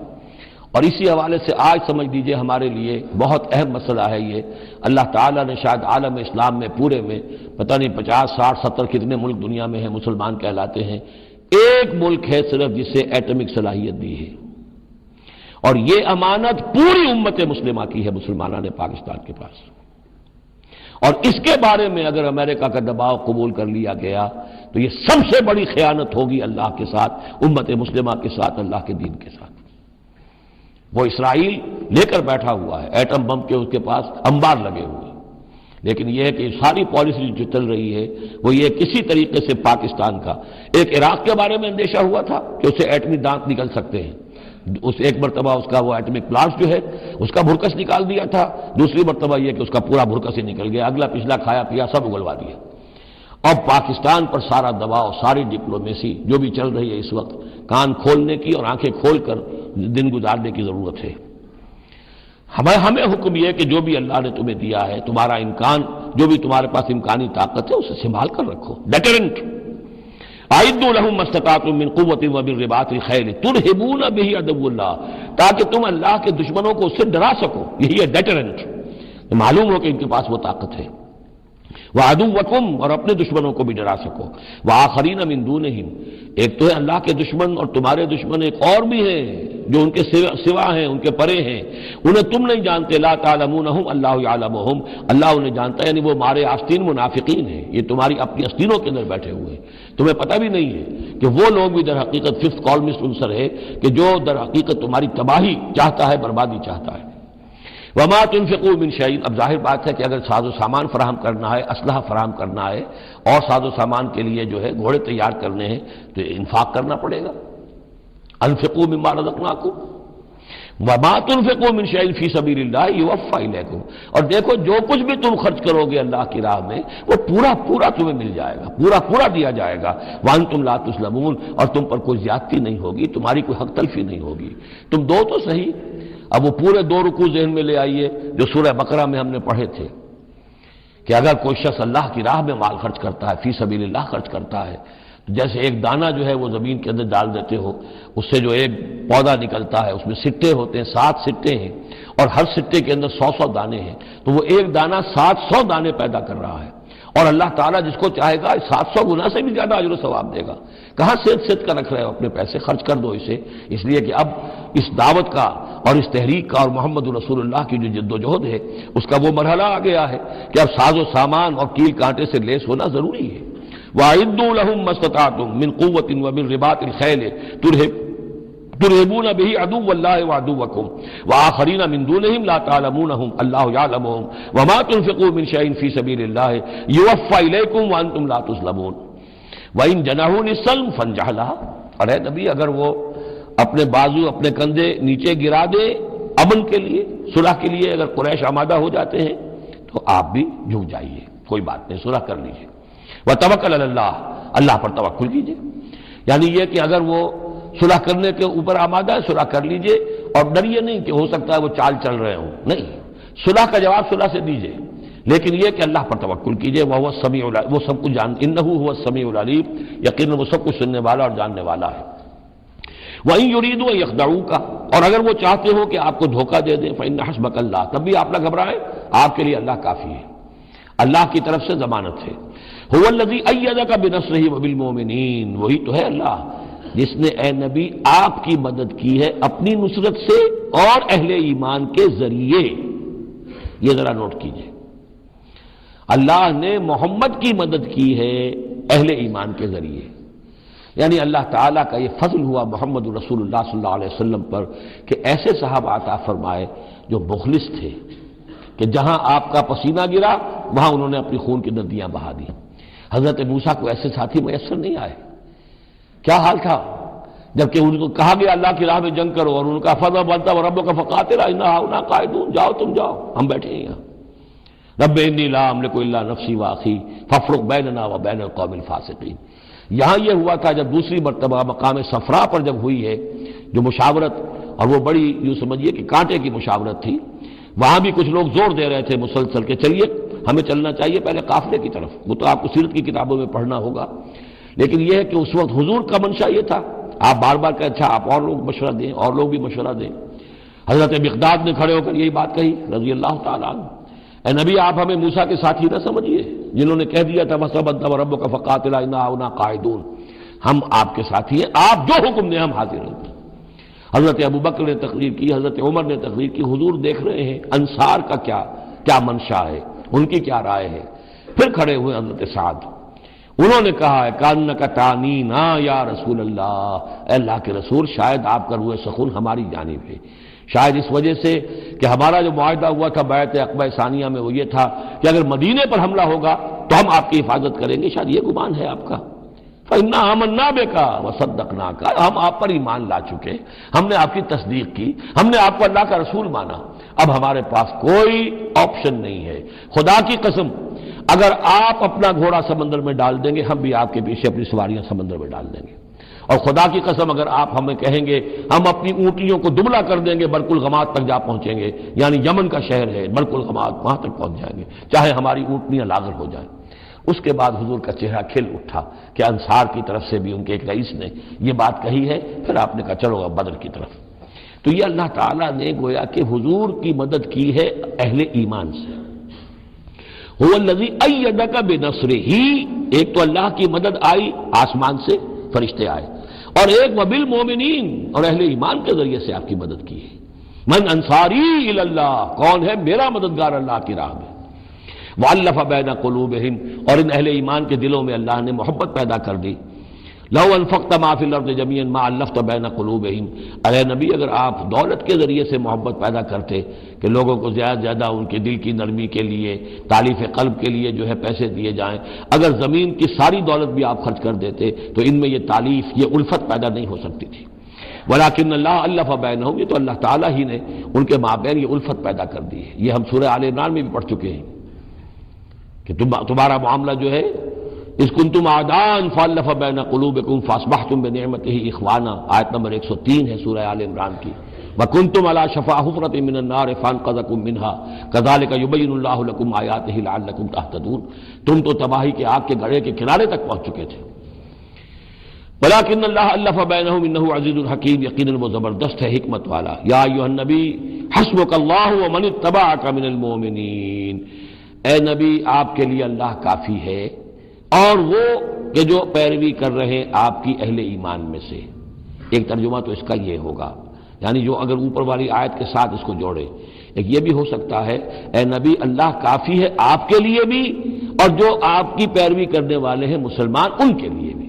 اور اسی حوالے سے آج سمجھ لیجئے ہمارے لیے بہت اہم مسئلہ ہے یہ، اللہ تعالیٰ نے شاید عالم اسلام میں پورے میں پتہ نہیں 50 60 70 کتنے ملک دنیا میں ہیں مسلمان کہلاتے ہیں، ایک ملک ہے صرف جسے ایٹمک صلاحیت دی ہے، اور یہ امانت پوری امت مسلمہ کی ہے، مسلمانوں نے پاکستان کے پاس، اور اس کے بارے میں اگر امریکہ کا دباؤ قبول کر لیا گیا تو یہ سب سے بڑی خیانت ہوگی اللہ کے ساتھ، امت مسلمہ کے ساتھ، اللہ کے دین کے ساتھ۔ وہ اسرائیل لے کر بیٹھا ہوا ہے ایٹم بم کے، اس کے پاس انبار لگے ہوئے، لیکن یہ ہے کہ ساری پالیسی جو چل رہی ہے وہ یہ کسی طریقے سے پاکستان کا، ایک عراق کے بارے میں اندیشہ ہوا تھا کہ اسے ایٹمی دانت نکل سکتے ہیں، اس ایک مرتبہ اس کا وہ ایٹمک پلانٹ جو ہے اس کا بھرکس نکال دیا تھا، دوسری مرتبہ یہ کہ اس کا پورا بھرکس ہی نکل گیا، اگلا پچھلا کھایا پیا سب اگلوا دیا۔ اب پاکستان پر سارا دباؤ، ساری ڈپلومیسی جو بھی چل رہی ہے اس وقت، کان کھولنے کی اور آنکھیں کھول کر دن گزارنے کی ضرورت ہے۔ ہمیں حکم یہ کہ جو بھی اللہ نے تمہیں دیا ہے، تمہارا امکان، جو بھی تمہارے پاس امکانی طاقت ہے اسے سنبھال کر رکھو، ڈیٹرنٹ۔ اعدوا لہم ما استطعتم من قوت ومن رباط الخیل ترہبون بہ عدو اللہ، تاکہ تم اللہ کے دشمنوں کو اس سے ڈرا سکو، یہی ہے ڈیٹرنٹ، معلوم ہو کہ ان کے پاس وہ طاقت ہے۔ وعدوکم، اور اپنے دشمنوں کو بھی ڈرا سکو، وآخرین من دونہم، ایک تو ہے اللہ کے دشمن اور تمہارے دشمن ایک اور بھی ہیں جو ان کے سوا ہیں، ان کے پرے ہیں، انہیں تم نہیں جانتے، لا تعلمونہم اللہ یعلمہم، اللہ انہیں جانتا ہے، یعنی وہ مارے آستین منافقین ہیں، یہ تمہاری اپنی آستینوں کے اندر بیٹھے ہوئے ہیں، تمہیں پتہ بھی نہیں ہے کہ وہ لوگ بھی در حقیقت ففتھ کالمسٹ عنصر ہے کہ جو در حقیقت تمہاری تباہی چاہتا ہے، بربادی چاہتا ہے۔ وما تنفقوا من شيء، اب ظاہر بات ہے کہ اگر ساز و سامان فراہم کرنا ہے، اسلحہ فراہم کرنا ہے، اور ساز و سامان کے لیے جو ہے گھوڑے تیار کرنے ہیں تو انفاق کرنا پڑے گا۔ انفقوا مما رزقناکم وما تنفقوا من شيء في سبيل الله يوفى اليكم، اور دیکھو جو کچھ بھی تم خرچ کرو گے اللہ کی راہ میں وہ پورا پورا تمہیں مل جائے گا، پورا پورا دیا جائے گا۔ وانتم لا تظلمون، اور تم پر کوئی زیادتی نہیں ہوگی، تمہاری کوئی حق تلفی نہیں ہوگی۔ تم دو تو صحیح، اب وہ پورے 2 رکوع ذہن میں لے آئیے جو سورہ بقرہ میں ہم نے پڑھے تھے کہ اگر کوئی شخص اللہ کی راہ میں مال خرچ کرتا ہے، فی سبیل اللہ خرچ کرتا ہے، تو جیسے ایک دانہ جو ہے وہ زمین کے اندر ڈال دیتے ہو، اس سے جو ایک پودا نکلتا ہے، اس میں سٹے ہوتے ہیں، 7 سٹے ہیں، اور ہر سٹے کے اندر 100 دانے ہیں، تو وہ ایک دانہ 700 دانے پیدا کر رہا ہے، اور اللہ تعالیٰ جس کو چاہے گا 700 گنا سے بھی زیادہ اجر و ثواب دے گا. کہاں صحت کا رکھ رہے ہو اپنے پیسے؟ خرچ کر دو اسے، اس لیے کہ اب اس دعوت کا اور اس تحریک کا اور محمد رسول اللہ کی جو جد و جہد ہے اس کا وہ مرحلہ آ گیا ہے کہ اب ساز و سامان اور کیل کانٹے سے لیس ہونا ضروری ہے. وَأَعِدُّوا لَهُم مَّا اسْتَطَعْتُم مِّن قُوَّةٍ وَمِن رِّبَاطِ الْخَيْلِ ترهبون به عدو الله وعدوكم وآخرين من دونهم لا تعلمونهم الله يعلمهم وما تنفقوا من شيء في سبيل الله يوفى إليكم وأنتم لا تظلمون وإن جنحوا للسلم فانجح لها. اور اے نبی اگر وہ اپنے بازو اپنے کندھے نیچے گرا دے امن کے لیے، صلح کے لیے، اگر قریش آمادہ ہو جاتے ہیں تو آپ بھی جھک جائیے، کوئی بات نہیں، صلح کر لیجیے. وتوکل علی اللہ، اللہ پر توکل کیجیے. یعنی یہ کہ اگر وہ صلح کرنے کے اوپر آمادہ ہے صلح کر لیجئے، اور ڈریے نہیں کہ ہو سکتا ہے وہ چال چل رہے ہوں، نہیں، صلح کا جواب صلح سے دیجئے، لیکن یہ کہ اللہ پر توکل کیجئے. وہ السمیع العلیم، وہ سب کچھ انہ هو السمیع العلیم، یقیناً وہ سب کچھ سننے والا اور جاننے والا ہے. وَإِن يُرِيدُوا أَن يَخْدَعُوكَ، اور اگر وہ چاہتے ہو کہ آپ کو دھوکہ دے دیں، فَإِنَّ حَسْبَكَ اللَّهُ، تب بھی آپ نہ گھبرائیں، آپ کے لیے اللہ کافی ہے، اللہ کی طرف سے ضمانت ہے. هُوَ الَّذِي أَيَّدَكَ بِنَصْرِهِ وَبِالْمُؤْمِنِينَ، وہی تو ہے اللہ جس نے اے نبی آپ کی مدد کی ہے اپنی نصرت سے اور اہل ایمان کے ذریعے. یہ ذرا نوٹ کیجئے، اللہ نے محمد کی مدد کی ہے اہل ایمان کے ذریعے. یعنی اللہ تعالیٰ کا یہ فضل ہوا محمد رسول اللہ صلی اللہ علیہ وسلم پر کہ ایسے صحابہ عطا فرمائے جو مخلص تھے کہ جہاں آپ کا پسینہ گرا وہاں انہوں نے اپنی خون کی ندیاں بہا دی. حضرت موسیٰ کو ایسے ساتھی میسر نہیں آئے. کیا حال تھا جبکہ ان کو کہا گیا اللہ کی راہ میں جنگ کرو، اور ان کا فضل بنتا وہ رب کا فقاتل انا ہؤلاء قاعدون، جاؤ تم جاؤ، ہم بیٹھے ہیں یہاں. رب انی لا املک الا نفسی واخی فافرق بیننا وبین القوم الفاسقین. یہاں یہ ہوا تھا جب دوسری مرتبہ مقام صفرا پر جب ہوئی ہے جو مشاورت، اور وہ بڑی یوں سمجھیے کہ کانٹے کی مشاورت تھی، وہاں بھی کچھ لوگ زور دے رہے تھے مسلسل کہ چلیے ہمیں چلنا چاہیے پہلے قافلے کی طرف. وہ تو آپ کو سیرت کی کتابوں میں پڑھنا ہوگا، لیکن یہ ہے کہ اس وقت حضور کا منشا یہ تھا. آپ بار بار کہ اچھا آپ اور لوگ مشورہ دیں، اور لوگ بھی مشورہ دیں. حضرت مقداد نے کھڑے ہو کر یہی بات کہی رضی اللہ تعالیٰ عنہ، اے نبی آپ ہمیں موسیٰ کے ساتھی نہ سمجھیے جنہوں نے کہہ دیا تھا وَسَبَّتَ وَرَبُّكَ فَقَاتِلْ إِنَّا هُنَا قَاعِدُونَ، ہم آپ کے ساتھی ہیں، آپ جو حکم دیں ہم حاضر ہیں. حضرت ابوبکر نے تقریر کی، حضرت عمر نے تقریر کی. حضور دیکھ رہے ہیں انصار کا کیا منشا ہے، ان کی کیا رائے ہے. پھر کھڑے ہوئے حضرت سعد، انہوں نے کہا ہے کانک تعنینا یا رسول اللہ، اے اللہ کے رسول شاید آپ کا روح سخن ہماری جانب ہے، شاید اس وجہ سے کہ ہمارا جو معاہدہ ہوا تھا بیعت عقبہ ثانیہ میں وہ یہ تھا کہ اگر مدینے پر حملہ ہوگا تو ہم آپ کی حفاظت کریں گے، شاید یہ گمان ہے آپ کا. فَإِنَّا آمَنَّا بِكَ وَصَدَّقْنَاكَ، ہم آپ پر ایمان لا چکے، ہم نے آپ کی تصدیق کی، ہم نے آپ کو اللہ کا رسول مانا. اب ہمارے پاس کوئی آپشن نہیں ہے. خدا کی قسم اگر آپ اپنا گھوڑا سمندر میں ڈال دیں گے ہم بھی آپ کے پیچھے اپنی سواریاں سمندر میں ڈال دیں گے. اور خدا کی قسم اگر آپ ہمیں کہیں گے ہم اپنی اونٹیوں کو دبلا کر دیں گے برق الغماد تک جا پہنچیں گے، یعنی یمن کا شہر ہے برق الغماد، وہاں تک پہنچ جائیں گے چاہے ہماری اونٹنیاں لاغر ہو جائیں. اس کے بعد حضور کا چہرہ کھل اٹھا کہ انصار کی طرف سے بھی ان کے ایک رئیس نے یہ بات کہی ہے. پھر آپ نے کہا چلو اب بدر کی طرف. تو یہ اللہ تعالیٰ نے گویا کہ حضور کی مدد کی ہے اہل ایمان سے. هو الذی ایدک بنصرہ، ایک تو اللہ کی مدد آئی آسمان سے، فرشتے آئے، اور ایک وبالمؤمنین، اور اہل ایمان کے ذریعے سے آپ کی مدد کی ہے. من انصاری الی اللہ، کون ہے میرا مددگار اللہ کی راہ میں. وَأَلَّفَ بَيْنَ قُلُوبِهِمْ، اور ان اہل ایمان کے دلوں میں اللہ نے محبت پیدا کر دی. لَوْ أَنفَقْتَ مَا فِي الْأَرْضِ جَمِيعًا مَا أَلَّفْتَ بَيْنَ قُلُوبِهِمْ، اے نبی اگر آپ دولت کے ذریعے سے محبت پیدا کرتے کہ لوگوں کو زیادہ زیادہ ان کے دل کی نرمی کے لیے، تالیف قلب کے لیے جو ہے پیسے دیے جائیں، اگر زمین کی ساری دولت بھی آپ خرچ کر دیتے تو ان میں یہ تالیف، یہ الفت پیدا نہیں ہو سکتی تھی. ولیکن اللہ الف بینہم، یہ تو اللہ تعالیٰ ہی نے ان کے مابین یہ الفت پیدا کر دی ہے. یہ ہم سورہ آل عمران میں بھی پڑھ چکے ہیں کہ تمہارا معاملہ جو ہے اذ کنتم اعداء فالف بین قلوبکم فاصبحتم بنعمتہ اخوانا، آیت نمبر 103 ہے سورہ آل عمران کی. وکنتم علی شفا حفرۃ من النار فانقذکم منها کذالک یبین اللہ لکم آیاتہ لعلکم تہتدون، تم تو تباہی کے آگ کے گڑھے کے کنارے تک پہنچ چکے تھے. ولیکن اللہ الف بینہم انہ عزیز حکیم، یقیناً وہ زبردست ہے حکمت والا. یا ایھا النبی حسبک اللہ ومن اتبعک من المؤمنین، اے نبی آپ کے لیے اللہ کافی ہے، اور وہ کہ جو پیروی کر رہے ہیں آپ کی اہل ایمان میں سے۔ ایک ترجمہ تو اس کا یہ ہوگا، یعنی جو اگر اوپر والی آیت کے ساتھ اس کو جوڑے، ایک یہ بھی ہو سکتا ہے اے نبی اللہ کافی ہے آپ کے لیے بھی، اور جو آپ کی پیروی کرنے والے ہیں مسلمان ان کے لیے بھی،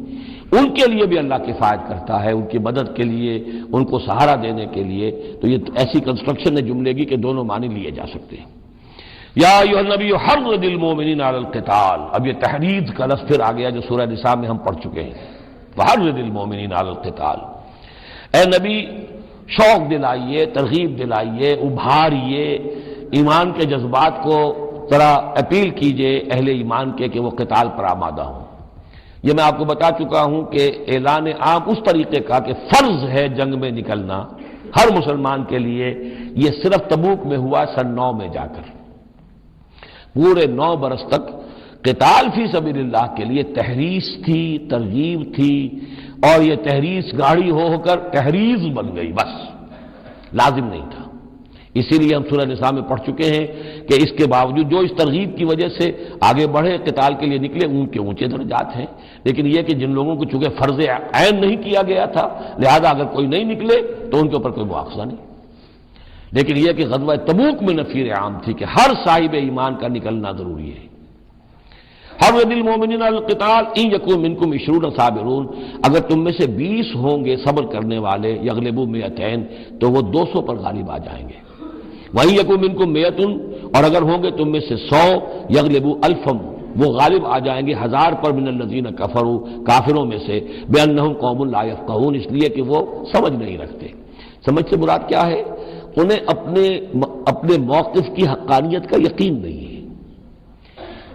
ان کے لیے بھی اللہ کفایت کرتا ہے، ان کی مدد کے لیے، ان کو سہارا دینے کے لیے۔ تو یہ ایسی کنسٹرکشن ہے جملے کی کہ دونوں معنی لیے جا سکتے ہیں۔ یا ایھا النبی حرض المؤمنین علی القتال، اب یہ تحرید کا لفظ پھر آ گیا جو سورہ نساء میں ہم پڑھ چکے ہیں، وحرض المؤمنین علی القتال۔ اے نبی شوق دلائیے، ترغیب دلائیے، ابھاریے، ایمان کے جذبات کو ذرا اپیل کیجئے اہل ایمان کے کہ وہ قتال پر آمادہ ہوں۔ یہ میں آپ کو بتا چکا ہوں کہ اعلان عام اس طریقے کا کہ فرض ہے جنگ میں نکلنا ہر مسلمان کے لیے، یہ صرف تبوک میں ہوا سن 9 میں جا کر۔ پورے 9 برس تک قتال فی سبیل اللہ کے لیے تحریض تھی، ترغیب تھی، اور یہ تحریض گاڑی ہو کر تحریض بن گئی، بس لازم نہیں تھا۔ اسی لیے ہم سورہ نساء میں پڑھ چکے ہیں کہ اس کے باوجود جو اس ترغیب کی وجہ سے آگے بڑھے قتال کے لیے نکلے ان کے اونچے درجات ہیں، لیکن یہ کہ جن لوگوں کو چونکہ فرض عین نہیں کیا گیا تھا لہذا اگر کوئی نہیں نکلے تو ان کے اوپر کوئی مواخذہ نہیں۔ لیکن یہ کہ غزوہ تبوک میں نفیر عام تھی کہ ہر صاحب ایمان کا نکلنا ضروری ہے۔ حرض المؤمنین علی القتال ان یکن منکم 20 صابرون، اگر تم میں سے 20 ہوں گے صبر کرنے والے، یغلبوا 200 تو وہ 200 پر غالب آ جائیں گے۔ وَإِن یکن منکم 100، اور اگر ہوں گے تم میں سے 100، یغلبوا 1000، وہ غالب آ جائیں گے 1000 پر، من الذین کفروا، کافروں میں سے، بأنہم قوم لا یفقہون، اس لیے کہ وہ سمجھ نہیں رکھتے۔ سمجھ سے مراد کیا ہے؟ انہیں اپنے موقف کی حقانیت کا یقین نہیں ہے۔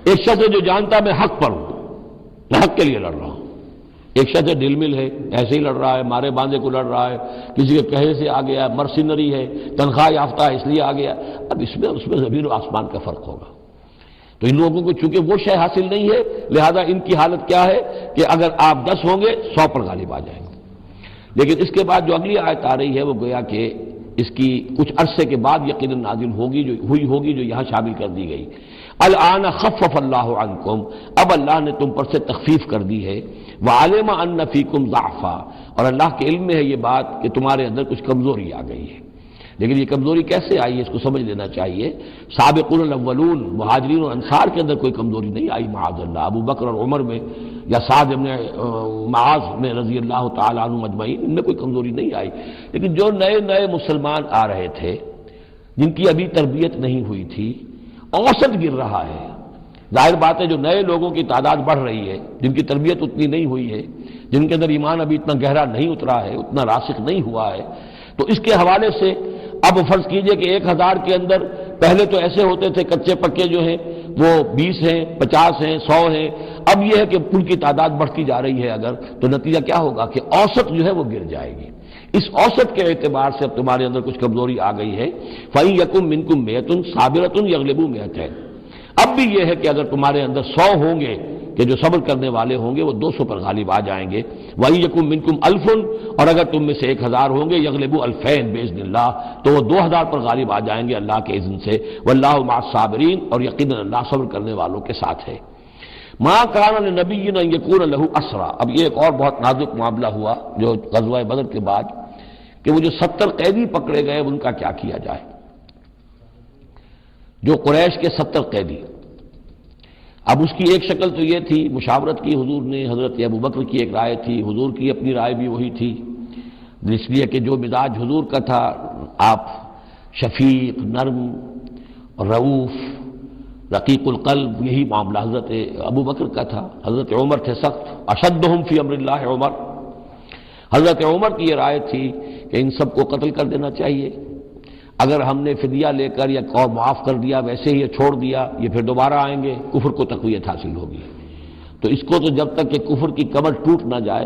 ایک شخص جو جانتا میں حق پر ہوں، میں حق کے لیے لڑ رہا ہوں، ایک شخص ڈل مل ہے، ایسے ہی لڑ رہا ہے، مارے باندھے کو لڑ رہا ہے، کسی کے کہے سے آ گیا، مرسینری ہے، تنخواہ یافتہ ہے اس لیے آ گیا۔ اب اس میں زمین و آسمان کا فرق ہوگا۔ تو ان لوگوں کو چونکہ وہ شے حاصل نہیں ہے لہذا ان کی حالت کیا ہے کہ اگر آپ 10 ہوں گے 100 پر غالب آ جائیں گے۔ لیکن اس کے بعد جو اگلی آیت آ رہی ہے وہ گویا کہ اس کی کچھ عرصے کے بعد یقیناً نازل ہوگی جو یہاں شامل کر دی گئی۔ الآن خفف اللہ عنکم، اب اللہ نے تم پر سے تخفیف کر دی ہے، وعلم ان فیکم ضعفا، اور اللہ کے علم میں ہے یہ بات کہ تمہارے اندر کچھ کمزوری آ گئی ہے۔ لیکن یہ کمزوری کیسے آئی ہے اس کو سمجھ لینا چاہیے۔ سابقون الاولون، مہاجرین اور انصار کے اندر کوئی کمزوری نہیں آئی معاذ اللہ، ابو بکر اور عمر میں یا سعد بن معاذ میں رضی اللہ تعالیٰ عنہ مجمعین، ان میں کوئی کمزوری نہیں آئی۔ لیکن جو نئے مسلمان آ رہے تھے جن کی ابھی تربیت نہیں ہوئی تھی، اوسط گر رہا ہے۔ ظاہر بات ہے جو نئے لوگوں کی تعداد بڑھ رہی ہے، جن کی تربیت اتنی نہیں ہوئی ہے، جن کے اندر ایمان ابھی اتنا گہرا نہیں اترا ہے، اتنا راسخ نہیں ہوا ہے، تو اس کے حوالے سے اب فرض کیجئے کہ 1000 کے اندر پہلے تو ایسے ہوتے تھے کچے پکے جو ہیں وہ 20 ہیں، 50 ہیں، 100 ہیں، اب یہ ہے کہ ان کی تعداد بڑھتی جا رہی ہے اگر، تو نتیجہ کیا ہوگا کہ اوسط جو ہے وہ گر جائے گی۔ اس اوسط کے اعتبار سے اب تمہارے اندر کچھ کمزوری آ گئی ہے۔ فَإِن يَكُن مِّنكُم 100 صَابِرَةٌ يَغْلِبُوا 200، اب بھی یہ ہے کہ اگر تمہارے اندر 100 ہوں گے کہ جو صبر کرنے والے ہوں گے وہ 200 پر غالب آ جائیں گے۔ وَإِن يَكُن مِّنكُم 1000، اور اگر تم میں سے 1000 ہوں گے، يَغْلِبُوا 2000 بِإِذْنِ اللَّهِ، تو وہ 2000 پر غالب آ جائیں گے اللہ کے اذن سے۔ وَاللَّهُ مَعَ الصَّابِرِينَ، اور یقیناً اللہ صبر کرنے والوں کے ساتھ ہے۔ مَا كَانَ لِنَبِيٍّ أَن يَكُونَ لَهُ أَسْرَىٰ، اب یہ ایک اور بہت نازک معاملہ ہوا جو غزوہ بدر کے بعد کہ وہ جو 70 قیدی پکڑے گئے ان کا کیا کیا جائے۔ جو قریش کے 70 قیدی، اب اس کی ایک شکل تو یہ تھی، مشاورت کی حضور نے، حضرت ابو بکر کی ایک رائے تھی، حضور کی اپنی رائے بھی وہی تھی، اس لیے کہ جو مزاج حضور کا تھا، آپ شفیق، نرم، رؤوف، رقیق القلب، یہی معاملہ حضرت ابو بکر کا تھا۔ حضرت عمر تھے سخت، اشدہم فی امر اللہ عمر، حضرت عمر کی یہ رائے تھی کہ ان سب کو قتل کر دینا چاہیے، اگر ہم نے فدیہ لے کر یا قوم معاف کر دیا، ویسے ہی یہ چھوڑ دیا، یہ پھر دوبارہ آئیں گے، کفر کو تقویت حاصل ہوگی۔ تو اس کو تو جب تک کہ کفر کی کمر ٹوٹ نہ جائے،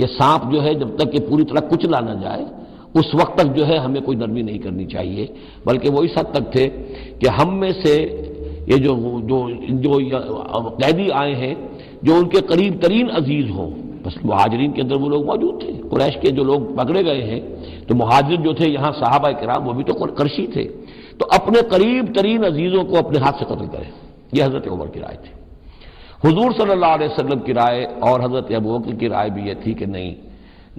یہ سانپ جو ہے جب تک کہ پوری طرح کچلا نہ جائے، اس وقت تک جو ہے ہمیں کوئی نرمی نہیں کرنی چاہیے، بلکہ وہ اس حد تک تھے کہ ہم میں سے یہ جو قیدی آئے ہیں جو ان کے قریب ترین عزیز ہوں، بس مہاجرین کے اندر وہ لوگ موجود تھے، قریش کے جو لوگ پکڑے گئے ہیں تو مہاجر جو تھے یہاں صحابہ کرام وہ بھی تو قرشی تھے، تو اپنے قریب ترین عزیزوں کو اپنے ہاتھ سے قتل کریں، یہ حضرت عمر کی رائے تھی۔ حضور صلی اللہ علیہ وسلم کی رائے اور حضرت ابوبکر کی رائے بھی یہ تھی کہ نہیں،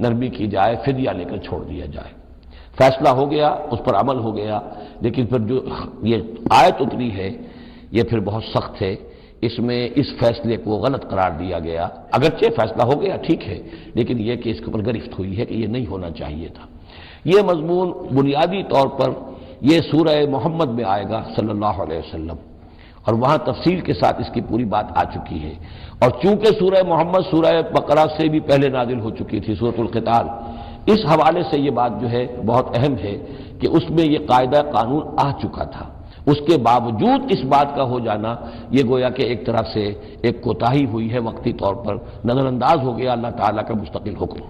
نرمی کی جائے، فدیہ لے کر چھوڑ دیا جائے۔ فیصلہ ہو گیا، اس پر عمل ہو گیا، لیکن پھر جو یہ آیت اتری ہے یہ پھر بہت سخت ہے، اس میں اس فیصلے کو غلط قرار دیا گیا۔ اگرچہ فیصلہ ہو گیا ٹھیک ہے، لیکن یہ کہ اس کے اوپر گرفت ہوئی ہے کہ یہ نہیں ہونا چاہیے تھا۔ یہ مضمون بنیادی طور پر یہ سورہ محمد میں آئے گا صلی اللہ علیہ وسلم، اور وہاں تفصیل کے ساتھ اس کی پوری بات آ چکی ہے۔ اور چونکہ سورہ محمد سورہ بقرہ سے بھی پہلے نازل ہو چکی تھی، سورۃ القتال، اس حوالے سے یہ بات جو ہے بہت اہم ہے کہ اس میں یہ قاعدہ قانون آ چکا تھا، اس کے باوجود اس بات کا ہو جانا یہ گویا کہ ایک طرح سے ایک کوتاہی ہوئی ہے، وقتی طور پر نظر انداز ہو گیا اللہ تعالیٰ کا مستقل حکم۔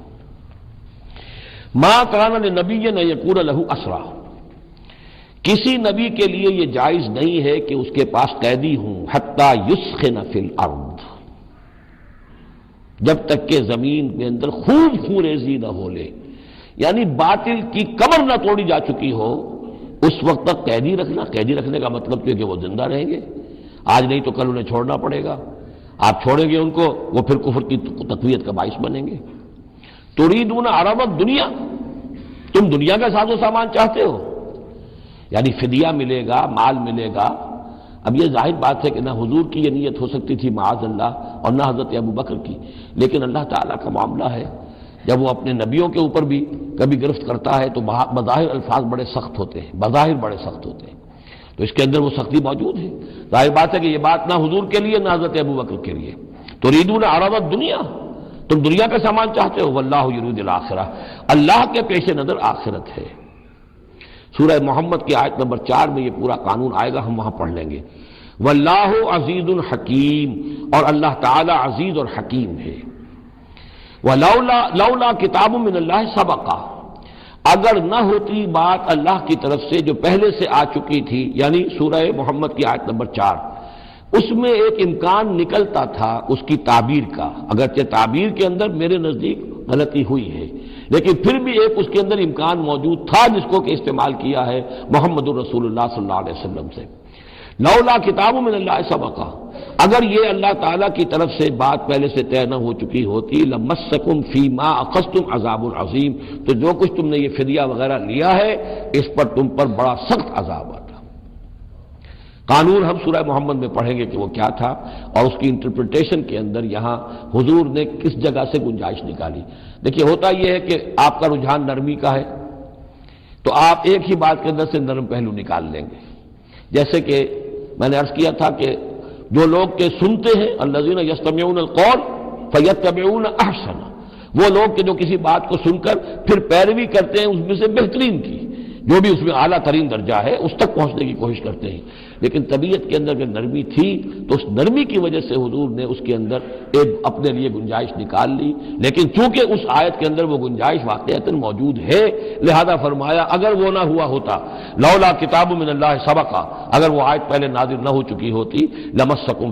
ما کان لنبی ان یکون لہ اسریٰ، کسی نبی کے لیے یہ جائز نہیں ہے کہ اس کے پاس قیدی ہوں، حتی یسخن فی الارض، جب تک کہ زمین کے اندر خوب خونریزی نہ ہو لے، یعنی باطل کی کمر نہ توڑی جا چکی ہو، اس وقت تک قیدی رکھنا۔ قیدی رکھنے کا مطلب یہ کہ وہ زندہ رہیں گے، آج نہیں تو کل انہیں چھوڑنا پڑے گا، آپ چھوڑیں گے ان کو، وہ پھر کفر کی تقویت کا باعث بنیں گے۔ تريدون عرض الدنیا، تم دنیا کا ساز و سامان چاہتے ہو، یعنی فدیہ ملے گا، مال ملے گا۔ اب یہ ظاہر بات ہے کہ نہ حضور کی یہ نیت ہو سکتی تھی معاذ اللہ، اور نہ حضرت ابوبکر کی، لیکن اللہ تعالیٰ کا معاملہ ہے، جب وہ اپنے نبیوں کے اوپر بھی کبھی گرفت کرتا ہے تو بظاہر الفاظ بڑے سخت ہوتے ہیں، بظاہر بڑے سخت ہوتے ہیں، تو اس کے اندر وہ سختی موجود ہے۔ ظاہر بات ہے کہ یہ بات نہ حضور کے لیے نہ حضرت ابوبکر کے لیے۔ تريدون عرض الدنیا، تم دنیا کا سامان چاہتے ہو، واللہ یرید الآخرہ، اللہ کے پیش نظر آخرت ہے۔ سورہ محمد کی آیت نمبر 4 میں یہ پورا قانون آئے گا، ہم وہاں پڑھ لیں گے۔ واللہ عزیز الحکیم، اور اللہ تعالی عزیز اور حکیم ہے۔ لولا کتاب من اللہ سبقا، اگر نہ ہوتی بات اللہ کی طرف سے جو پہلے سے آ چکی تھی، یعنی سورہ محمد کی آیت نمبر 4، اس میں ایک امکان نکلتا تھا اس کی تعبیر کا، اگرچہ تعبیر کے اندر میرے نزدیک غلطی ہوئی ہے، لیکن پھر بھی ایک اس کے اندر امکان موجود تھا جس کو کہ استعمال کیا ہے محمد الرسول اللہ صلی اللہ علیہ وسلم سے۔ لولا کتاب من اللہ سبقا، اگر یہ اللہ تعالیٰ کی طرف سے بات پہلے سے طے نہ ہو چکی ہوتی، لمسکم فیما اخذتم عذاب عظیم، تو جو کچھ تم نے یہ فدیہ وغیرہ لیا ہے اس پر تم پر بڑا سخت عذاب آتا۔ قانون ہم سورہ محمد میں پڑھیں گے کہ وہ کیا تھا، اور اس کی انٹرپریٹیشن کے اندر یہاں حضور نے کس جگہ سے گنجائش نکالی۔ دیکھیے ہوتا یہ ہے کہ آپ کا رجحان نرمی کا ہے تو آپ ایک ہی بات کے اندر سے نرم پہلو نکال لیں گے، جیسے کہ میں نے عرض کیا تھا کہ جو لوگ کے سنتے ہیں الذین یستمعون القول فیتبعون احسنہ، وہ لوگ کہ جو کسی بات کو سن کر پھر پیروی کرتے ہیں اس میں سے بہترین کی، جو بھی اس میں اعلیٰ ترین درجہ ہے اس تک پہنچنے کی کوشش کرتے ہیں۔ لیکن طبیعت کے اندر اگر نرمی تھی تو اس نرمی کی وجہ سے حضور نے اس کے اندر ایک اپنے لیے گنجائش نکال لی، لیکن چونکہ اس آیت کے اندر وہ گنجائش واقعتاً موجود ہے، لہذا فرمایا اگر وہ نہ ہوا ہوتا، لولا کتاب من اللہ سبقا، اگر وہ آیت پہلے نازل نہ ہو چکی ہوتی، لمسکم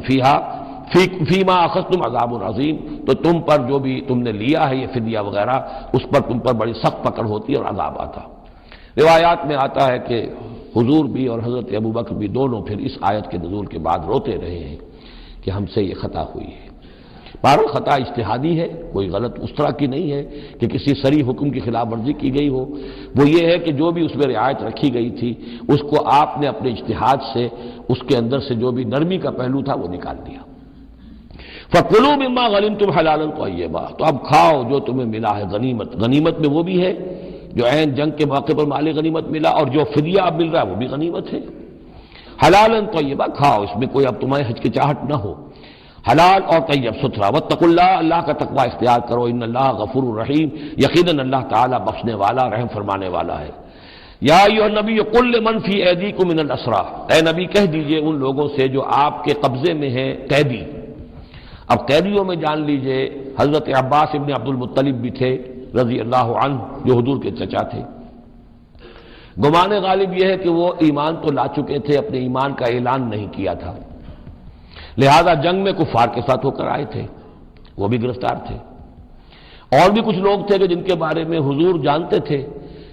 فیما اخذتم عذاب عظیم، تو تم پر جو بھی تم نے لیا ہے یہ فدیہ وغیرہ، اس پر تم پر بڑی سخت پکڑ ہوتی اور عذاب آتا۔ روایات میں آتا ہے کہ حضور بھی اور حضرت ابوبکر بھی دونوں پھر اس آیت کے نزول کے بعد روتے رہے ہیں کہ ہم سے یہ خطا ہوئی ہے۔ بہرحال خطا اجتہادی ہے، کوئی غلط اس طرح کی نہیں ہے کہ کسی صریح حکم کی خلاف ورزی کی گئی ہو، وہ یہ ہے کہ جو بھی اس میں رعایت رکھی گئی تھی اس کو آپ نے اپنے اجتہاد سے اس کے اندر سے جو بھی نرمی کا پہلو تھا وہ نکال دیا۔ فَكُلُوا مِمَّا غَنِمْتُمْ حَلَالًا طَيِّبًا، تو اب کھاؤ جو تمہیں ملا ہے غنیمت۔ غنیمت میں وہ بھی ہے جو عین جنگ کے موقع پر مال غنیمت ملا، اور جو فدیہ اب مل رہا ہے وہ بھی غنیمت ہے۔ حلالاً طیبہ، کھاؤ، اس میں کوئی اب تمہیں ہچکچاہٹ نہ ہو، حلال اور طیب ستھرا۔ واتقوا اللہ، اللہ کا تقوی اختیار کرو، ان اللہ غفور الرحیم، یقیناً اللہ تعالیٰ بخشنے والا رحم فرمانے والا ہے۔ یا ایھا النبی قل لمن فی ایدیکم من الاسریٰ، اے نبی کہہ دیجئے ان لوگوں سے جو آپ کے قبضے میں ہیں قیدی۔ اب قیدیوں میں جان لیجئے حضرت عباس ابن عبد المطلب بھی تھے رضی اللہ عنہ، جو حضور کے چچا تھے۔ گمان غالب یہ ہے کہ وہ ایمان تو لا چکے تھے، اپنے ایمان کا اعلان نہیں کیا تھا، لہذا جنگ میں کفار کے ساتھ ہو کر آئے تھے، وہ بھی گرفتار تھے۔ اور بھی کچھ لوگ تھے کہ جن کے بارے میں حضور جانتے تھے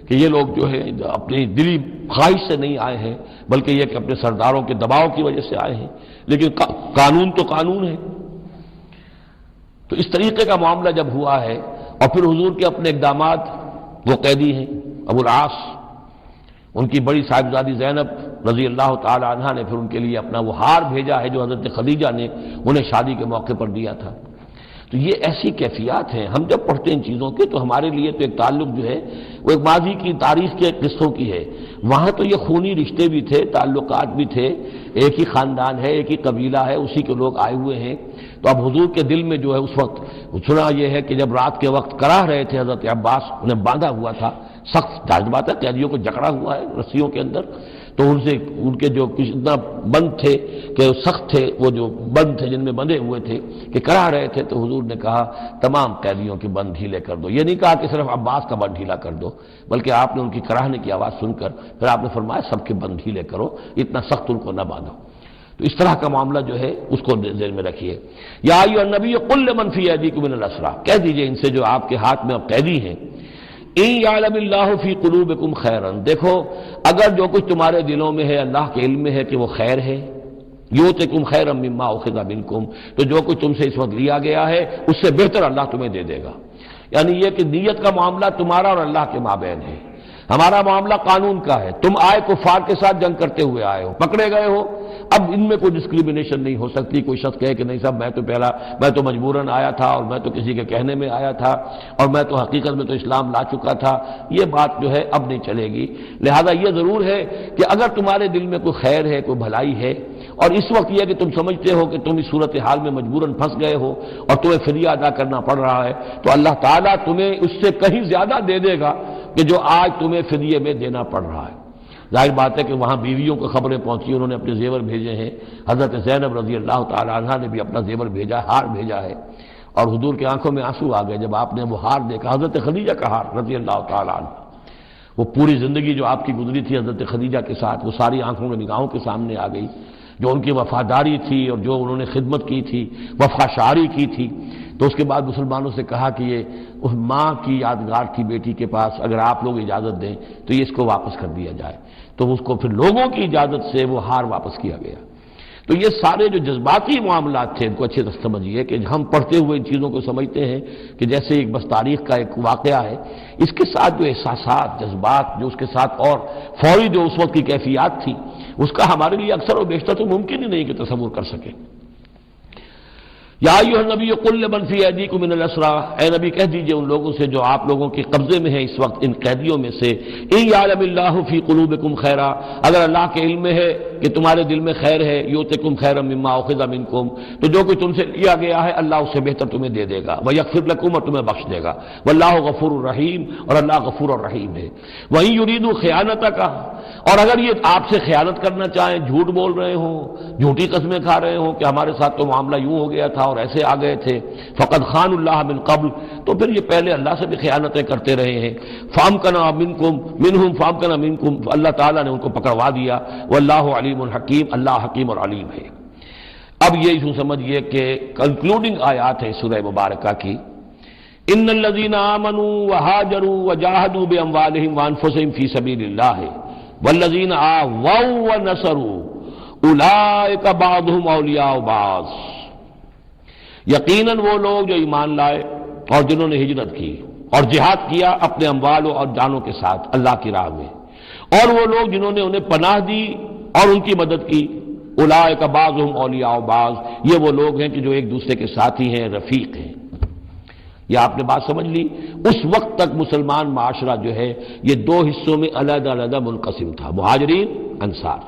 کہ یہ لوگ جو ہے اپنی دلی خواہش سے نہیں آئے ہیں، بلکہ یہ کہ اپنے سرداروں کے دباؤ کی وجہ سے آئے ہیں، لیکن قانون تو قانون ہے۔ تو اس طریقے کا معاملہ جب ہوا ہے، اور پھر حضور کے اپنے اقدامات، وہ قیدی ہیں ابو العاص، ان کی بڑی صاحبزادی زینب رضی اللہ تعالی عنہا نے پھر ان کے لیے اپنا وہ ہار بھیجا ہے جو حضرت خدیجہ نے انہیں شادی کے موقع پر دیا تھا۔ تو یہ ایسی کیفیات ہیں، ہم جب پڑھتے ہیں ان چیزوں کے تو ہمارے لیے تو ایک تعلق جو ہے وہ ایک ماضی کی تاریخ کے قصوں کی ہے۔ وہاں تو یہ خونی رشتے بھی تھے، تعلقات بھی تھے، ایک ہی خاندان ہے، ایک ہی قبیلہ ہے، اسی کے لوگ آئے ہوئے ہیں۔ تو اب حضور کے دل میں جو ہے اس وقت سنا یہ ہے کہ جب رات کے وقت کراہ رہے تھے حضرت عباس، انہیں باندھا ہوا تھا، سخت ظاہر بات ہے قیدیوں کو جکڑا ہوا ہے رسیوں کے اندر، تو ان سے ان کے جو کچھ اتنا بند تھے کہ سخت تھے، وہ جو بند تھے جن میں بندھے ہوئے تھے کہ کرا رہے تھے، تو حضور نے کہا تمام قیدیوں کے بند ڈھیلے کر دو۔ یہ نہیں کہا کہ صرف عباس کا بند ڈھیلا کر دو، بلکہ آپ نے ان کی کراہنے کی آواز سن کر پھر آپ نے فرمایا سب کے بند ڈھیلے کرو، اتنا سخت ان کو نہ باندھو۔ تو اس طرح کا معاملہ جو ہے اس کو ذہن میں رکھیے۔ یا ایھا النبی قل لمن فی ایدیکم من الاسریٰ، کہہ دیجئے ان سے جو آپ کے ہاتھ میں اب قیدی ہیں، ان یعلم اللہ فی قلوبکم خیرا، دیکھو اگر جو کچھ تمہارے دلوں میں ہے اللہ کے علم میں ہے کہ وہ خیر ہے، یؤتکم خیرا مما اخذ منکم، تو جو کچھ تم سے اس وقت لیا گیا ہے اس سے بہتر اللہ تمہیں دے دے گا۔ یعنی یہ کہ نیت کا معاملہ تمہارا اور اللہ کے مابین ہے، ہمارا معاملہ قانون کا ہے۔ تم آئے کفار کے ساتھ جنگ کرتے ہوئے آئے ہو، پکڑے گئے ہو، اب ان میں کوئی ڈسکریمنیشن نہیں ہو سکتی۔ کوئی شخص کہے کہ نہیں صاحب میں تو مجبوراً آیا تھا، اور میں تو کسی کے کہنے میں آیا تھا، اور میں تو حقیقت میں تو اسلام لا چکا تھا، یہ بات جو ہے اب نہیں چلے گی۔ لہذا یہ ضرور ہے کہ اگر تمہارے دل میں کوئی خیر ہے، کوئی بھلائی ہے، اور اس وقت یہ کہ تم سمجھتے ہو کہ تم اس صورتحال میں مجبوراً پھنس گئے ہو اور تمہیں فدیہ ادا کرنا پڑ رہا ہے، تو اللہ تعالیٰ تمہیں اس سے کہیں زیادہ دے دے گا کہ جو آج تمہیں فدیے میں دینا پڑ رہا ہے۔ ظاہر بات ہے کہ وہاں بیویوں کو خبریں پہنچی، انہوں نے اپنے زیور بھیجے ہیں، حضرت زینب رضی اللہ تعالی عنہا نے بھی اپنا زیور بھیجا، ہار بھیجا ہے، اور حضور کی آنکھوں میں آنسو آ گئے جب آپ نے وہ ہار دیکھا، حضرت خدیجہ کا ہار رضی اللہ تعالی عنہ۔ وہ پوری زندگی جو آپ کی گزری تھی حضرت خدیجہ کے ساتھ، وہ ساری آنکھوں میں نگاہوں کے سامنے آ گئی، جو ان کی وفاداری تھی اور جو انہوں نے خدمت کی تھی، وفا شعاری کی تھی۔ تو اس کے بعد مسلمانوں سے کہا کہ یہ اس ماں کی یادگار تھی بیٹی کے پاس، اگر آپ لوگ اجازت دیں تو یہ اس کو واپس کر دیا جائے، تو اس کو پھر لوگوں کی اجازت سے وہ ہار واپس کیا گیا۔ تو یہ سارے جو جذباتی معاملات تھے ان کو اچھے سے سمجھیے کہ ہم پڑھتے ہوئے ان چیزوں کو سمجھتے ہیں کہ جیسے ایک بس تاریخ کا ایک واقعہ ہے، اس کے ساتھ جو احساسات، جذبات جو اس کے ساتھ اور فوری جو اس وقت کی کیفیات تھی، اس کا ہمارے لیے اکثر و بیشتر تو ممکن ہی نہیں کہ تصور کر سکیں۔ یا ایھا النبی قل لمن فی ایدیکم من الاسریٰ، اے نبی کہہ دیجئے ان لوگوں سے جو آپ لوگوں کے قبضے میں ہیں اس وقت ان قیدیوں میں سے، ان یعلم اللہ فی قلوبکم خیرا، اگر اللہ کے علم میں ہے کہ تمہارے دل میں خیر ہے، یؤتکم خیرا مما اخذ منکم، تو جو کچھ تم سے لیا گیا ہے اللہ اس سے بہتر تمہیں دے دے گا، ویغفر لکم، اور تمہیں بخش دے گا، واللہ غفور الرحیم، اور اللہ غفور الرحیم ہے۔ وَإِن يُرِيدُوا خِيَانَتَكَ، اور اگر یہ آپ سے خیانت کرنا چاہیں، جھوٹ بول رہے ہوں، جھوٹی قسمیں کھا رہے ہوں کہ ہمارے ساتھ تو معاملہ یوں ہو گیا تھا اور ایسے آ گئے تھے، فقد خان اللہ من قبل، تو پھر یہ پہلے اللہ سے بھی خیانتیں کرتے رہے ہیں، فامکنا منہم فامکنا منکم، اللہ تعالیٰ نے ان کو پکڑوا دیا، واللہ علیم حکیم، اللہ حکیم اور علیم ہے۔ اب یہ یوں سمجھیے کہ کنکلوڈنگ آیات ہے سورہ مبارکہ کی، ان الذین آمنوا وہاجروا وجاہدوا باموالہم وانفسہم فی سبیل اللہ والذین آووا ونصروا اولئک بعضهم اولیاء بعض، یقیناً وہ لوگ جو ایمان لائے اور جنہوں نے ہجرت کی اور جہاد کیا اپنے اموالوں اور جانوں کے ساتھ اللہ کی راہ میں، اور وہ لوگ جنہوں نے انہیں پناہ دی اور ان کی مدد کی، اولئک بعضهم اولیاء بعض، یہ وہ لوگ ہیں کہ جو ایک دوسرے کے ساتھی ہیں، رفیق ہیں۔ یہ آپ نے بات سمجھ لی۔ اس وقت تک مسلمان معاشرہ جو ہے یہ دو حصوں میں علیحدہ علیحدہ منقسم تھا، مہاجرین، انصار۔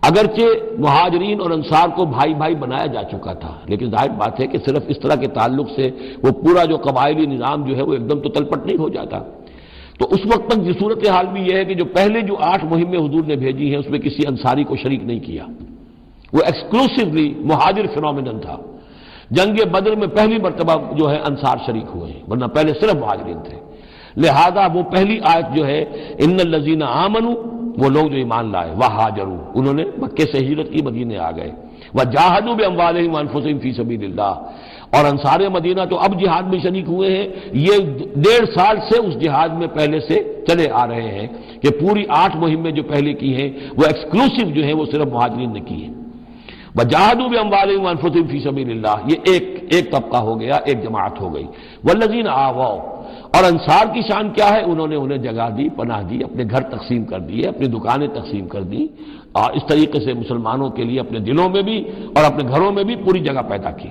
اگرچہ مہاجرین اور انصار کو بھائی بھائی بنایا جا چکا تھا، لیکن ظاہر بات ہے کہ صرف اس طرح کے تعلق سے وہ پورا جو قبائلی نظام جو ہے وہ ایک دم تو تلپٹ نہیں ہو جاتا۔ تو اس وقت تک یہ صورتحال بھی یہ ہے کہ جو پہلے جو 8 مہمیں حضور نے بھیجی ہیں اس میں کسی انصاری کو شریک نہیں کیا، وہ ایکسکلوسیولی مہاجر فینومینن تھا۔ جنگ بدر میں پہلی مرتبہ جو ہے انصار شریک ہوئے ہیں، ورنہ پہلے صرف مہاجرین تھے۔ لہذا وہ پہلی آیت جو ہے ان الذین آمنوا، وہ لوگ جو ایمان لائے، وہاجروا، انہوں نے مکے سے ہجرت کی، مدینے آ گئے، وجاہدوا باموالہم وانفسہم فی سبیل اللہ، اور انصار مدینہ تو اب جہاد میں شریک ہوئے ہیں، یہ 1.5 سال سے اس جہاد میں پہلے سے چلے آ رہے ہیں کہ پوری 8 مہمیں جو پہلے کی ہیں وہ ایکسکلوسیو جو ہیں وہ صرف مہاجرین نے کی ہیں۔ وجاہدوا باموالہم وانفسہم فی سبیل اللہ، یہ ایک طبقہ ہو گیا، ایک جماعت ہو گئی۔ والذین آووا، اور انصار کی شان کیا ہے؟ انہوں نے انہیں جگہ دی، پناہ دی، اپنے گھر تقسیم کر دیے، اپنی دکانیں تقسیم کر دی، اور اس طریقے سے مسلمانوں کے لیے اپنے دلوں میں بھی اور اپنے گھروں میں بھی پوری جگہ پیدا کی۔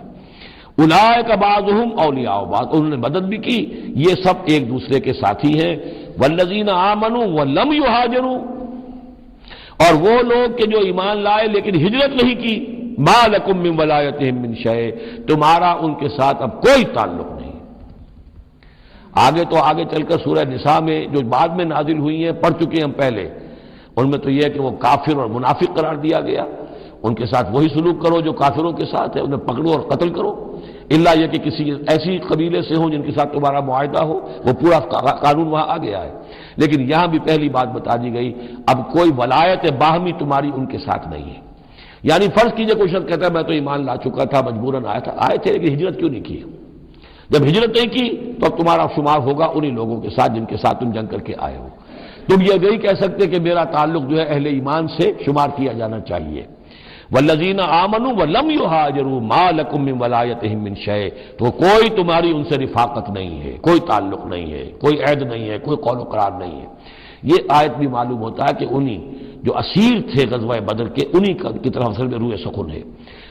اولئک بعضهم اولیاء بعض، انہوں نے مدد بھی کی، یہ سب ایک دوسرے کے ساتھی ہیں۔ والذین آمنوا ولم یہاجروا، اور وہ لوگ کہ جو ایمان لائے لیکن ہجرت نہیں کی، ما لکم من ولایتہم من شیء، تمہارا ان کے ساتھ اب کوئی تعلق نہیں۔ آگے چل کر سورہ نساء میں جو بعد میں نازل ہوئی ہیں پڑھ چکے ہم پہلے، ان میں تو یہ ہے کہ وہ کافر اور منافق قرار دیا گیا، ان کے ساتھ وہی سلوک کرو جو کافروں کے ساتھ ہے، انہیں پکڑو اور قتل کرو، الا یہ کہ کسی ایسی قبیلے سے ہوں جن کے ساتھ تمہارا معاہدہ ہو، وہ پورا قانون وہاں آ گیا ہے۔ لیکن یہاں بھی پہلی بات بتا دی گئی، اب کوئی ولایت باہمی تمہاری ان کے ساتھ نہیں ہے۔ یعنی فرض کیجئے کوئی شخص کہتا ہے میں تو ایمان لا چکا تھا، مجبوراً آئے تھے لیکن ہجرت کیوں نہیں کی؟ جب ہجرت نہیں کی تو اب تمہارا شمار ہوگا انہی لوگوں کے ساتھ جن کے ساتھ تم جنگ کر کے آئے ہو۔ تم یہ نہیں کہہ سکتے کہ میرا تعلق جو ہے اہل ایمان سے شمار کیا جانا چاہیے۔ والذین آمنوا ولم یہاجروا ما لکم من ولایتہم من شیء، تو کوئی تمہاری ان سے رفاقت نہیں ہے، کوئی تعلق نہیں ہے، کوئی عہد نہیں ہے، کوئی قول و قرار نہیں ہے۔ یہ آیت بھی معلوم ہوتا ہے کہ انہی جو اسیر تھے غزوہ بدر کے، انہی کی طرف اصل میں روح سکون ہے۔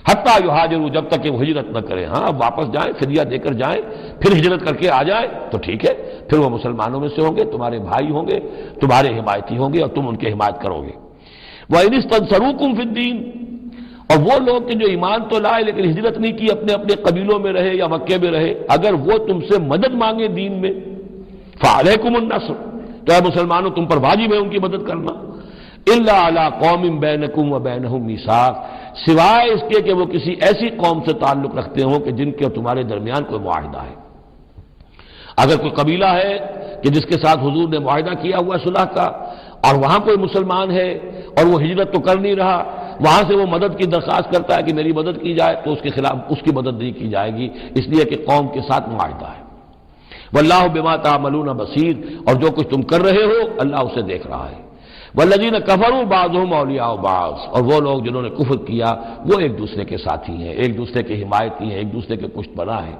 حتیٰ یہاجروا، جب تک کہ وہ ہجرت نہ کریں، ہاں اب واپس جائیں، فدیہ دے کر جائیں، پھر ہجرت کر کے آ جائیں تو ٹھیک ہے، پھر وہ مسلمانوں میں سے ہوں گے، تمہارے بھائی ہوں گے، تمہارے حمایتی ہوں گے اور تم ان کی حمایت کرو گے۔ وَإِنِ اسْتَنصَرُوكُمْ فِي الدِّينِ، اور وہ لوگ کہ جو ایمان تو لائے لیکن ہجرت نہیں کی، اپنے اپنے قبیلوں میں رہے یا مکے میں رہے، اگر وہ تم سے مدد مانگے دین میں، فَعَلَيْكُمُ النَّصْرُ، تو اے مسلمانوں تم پر واجب ہے ان کی مدد کرنا۔ إِلَّا عَلَىٰ قَوْمٍ بَيْنَكُمْ وَبَيْنَهُمْ مِيثَاقٌ، سوائے اس کے کہ وہ کسی ایسی قوم سے تعلق رکھتے ہوں کہ جن کے تمہارے درمیان کوئی معاہدہ ہے۔ اگر کوئی قبیلہ ہے کہ جس کے ساتھ حضور نے معاہدہ کیا ہوا صلح کا، اور وہاں کوئی مسلمان ہے اور وہ ہجرت تو کر نہیں رہا، وہاں سے وہ مدد کی درخواست کرتا ہے کہ میری مدد کی جائے، تو اس کے خلاف اس کی مدد نہیں کی جائے گی، اس لیے کہ قوم کے ساتھ معاہدہ ہے۔ واللہ بما تعملون بصیر، اور جو کچھ تم کر رہے ہو اللہ اسے دیکھ رہا ہے۔ والذین کفروا بعضهم اولیاء بعض، اور وہ لوگ جنہوں نے کفر کیا وہ ایک دوسرے کے ساتھی ہیں، ایک دوسرے کے حمایتی ہیں، ایک دوسرے کے پشت پناہ ہیں۔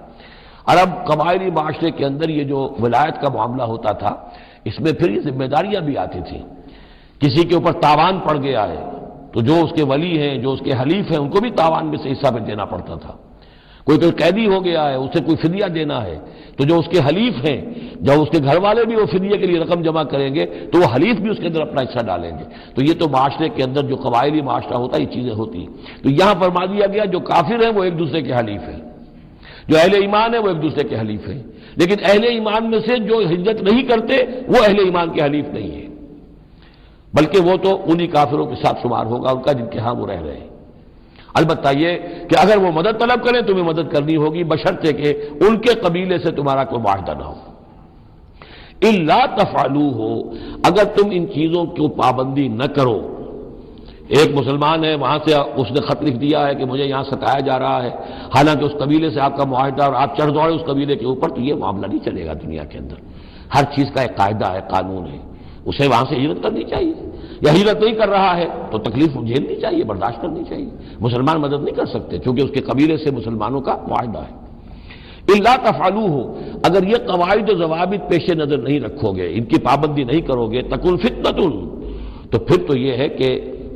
عرب قبائلی معاشرے کے اندر یہ جو ولایت کا معاملہ ہوتا تھا، اس میں پھر یہ ذمہ داریاں بھی آتی تھیں۔ کسی کے اوپر تاوان پڑ گیا ہے تو جو اس کے ولی ہیں، جو اس کے حلیف ہیں، ان کو بھی تاوان میں سے حصہ پہ دینا پڑتا تھا۔ کوئی قیدی ہو گیا ہے، اسے کوئی فدیہ دینا ہے، تو جو اس کے حلیف ہیں، جب اس کے گھر والے بھی وہ فدیہ کے لیے رقم جمع کریں گے تو وہ حلیف بھی اس کے اندر اپنا حصہ ڈالیں گے۔ تو یہ تو معاشرے کے اندر جو قبائلی معاشرہ ہوتا ہے یہ چیزیں ہوتی ہیں۔ تو یہاں فرما دیا گیا جو کافر ہیں وہ ایک دوسرے کے حلیف ہیں، جو اہل ایمان ہے وہ ایک دوسرے کے حلیف ہیں، لیکن اہل ایمان میں سے جو ہجرت نہیں کرتے وہ اہل ایمان کے حلیف نہیں ہے، بلکہ وہ تو انہی کافروں کے ساتھ شمار ہوگا ان کا جن کے ہاں وہ رہ رہے ہیں۔ البتہ یہ کہ اگر وہ مدد طلب کریں تمہیں مدد کرنی ہوگی، بشرطے کہ ان کے قبیلے سے تمہارا کوئی معاہدہ نہ ہو۔ الا تفعلوہ، اگر تم ان چیزوں کی پابندی نہ کرو، ایک مسلمان ہے وہاں سے اس نے خط لکھ دیا ہے کہ مجھے یہاں ستایا جا رہا ہے، حالانکہ اس قبیلے سے آپ کا معاہدہ اور آپ چڑھ دوڑے اس قبیلے کے اوپر، تو یہ معاملہ نہیں چلے گا دنیا کے اندر۔ ہر چیز کا ایک قاعدہ ہے، قانون ہے، اسے وہاں سے ہجرت کرنی چاہیے، یا ہجرت نہیں کر رہا ہے تو تکلیف جھیلنی چاہیے، برداشت کرنی چاہیے۔ مسلمان مدد نہیں کر سکتے چونکہ اس کے قبیلے سے مسلمانوں کا معاہدہ ہے۔ الا تفعلوہ، اگر یہ قواعد و ضوابط پیش نظر نہیں رکھو گے، ان کی پابندی نہیں کرو گے، تکن فتنۃ، تو پھر تو یہ ہے کہ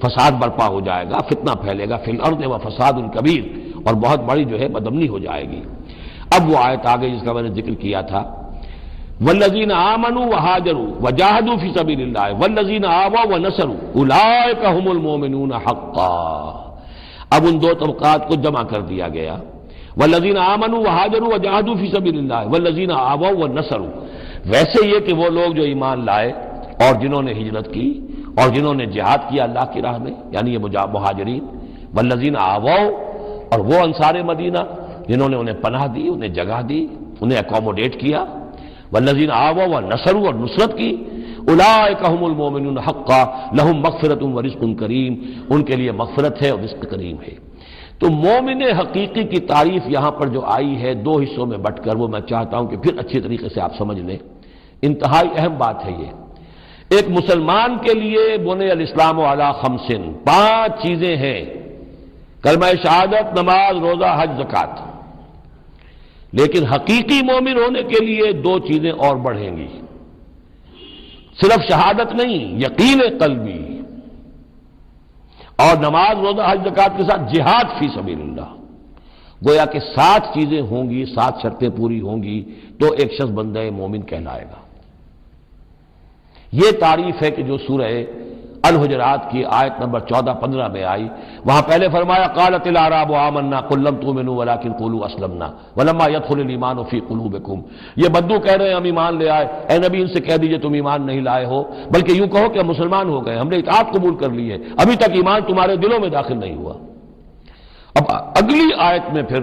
فساد برپا ہو جائے گا، فتنہ پھیلے گا، فی الارض و فساد کبیر، اور بہت بڑی جو ہے بدامنی ہو جائے گی۔ اب وہ آیت آ گئی جس کا میں نے ذکر کیا تھا، والذین آمنوا وہاجروا وجاہدوا فی سبیل اللہ والذین آووا ونصروا اولئک هم المؤمنون حقا۔ اب ان دو طبقات کو جمع کر دیا گیا، والذین آمنوا وہاجروا وجاہدوا فی سبیل اللہ والذین آووا ونصروا، ویسے یہ کہ وہ لوگ جو ایمان لائے اور جنہوں نے ہجرت کی اور جنہوں نے جہاد کیا اللہ کی راہ میں، یعنی یہ مہاجرین، والذین آووا، اور وہ انصار مدینہ جنہوں نے انہیں پناہ دی، انہیں جگہ دی، انہیں اکوموڈیٹ کیا، والذین آووا ونصروا، اور نصرت کی، اولئک هم المؤمنون حقا لهم مغفرۃ ورزق کریم، ان کے لیے مغفرت ہے اور رزق کریم ہے۔ تو مومن حقیقی کی تعریف یہاں پر جو آئی ہے دو حصوں میں بٹ کر، وہ میں چاہتا ہوں کہ پھر اچھی طریقے سے آپ سمجھ لیں، انتہائی اہم بات ہے یہ۔ ایک مسلمان کے لیے بنی الاسلام علی خمس، 5 چیزیں ہیں، کلمہ شہادت، نماز، روزہ، حج، زکوٰۃ۔ لیکن حقیقی مومن ہونے کے لیے 2 چیزیں اور بڑھیں گی، صرف شہادت نہیں، یقین قلبی، اور نماز، روزہ، حج، زکوٰۃ کے ساتھ جہاد فی سبیل اللہ۔ گویا کہ 7 چیزیں ہوں گی، 7 شرطیں پوری ہوں گی تو ایک شخص بندہ مومن کہلائے گا۔ یہ تعریف ہے کہ جو سورہ الحجرات کی آیت نمبر 14-15 میں آئی، وہاں پہلے فرمایا قالت الاعراب آمنا قل لم تؤمنوا ولکن قولوا اسلمنا ولما يدخل الايمان في قلوبكم۔ یہ بدو کہہ رہے ہیں ہم ایمان لے آئے، اے نبی ان سے کہہ دیجئے تم ایمان نہیں لائے ہو، بلکہ یوں کہو کہ ہم مسلمان ہو گئے، ہم نے اطاعت قبول کر لی ہے، ابھی تک ایمان تمہارے دلوں میں داخل نہیں ہوا۔ اب اگلی آیت میں پھر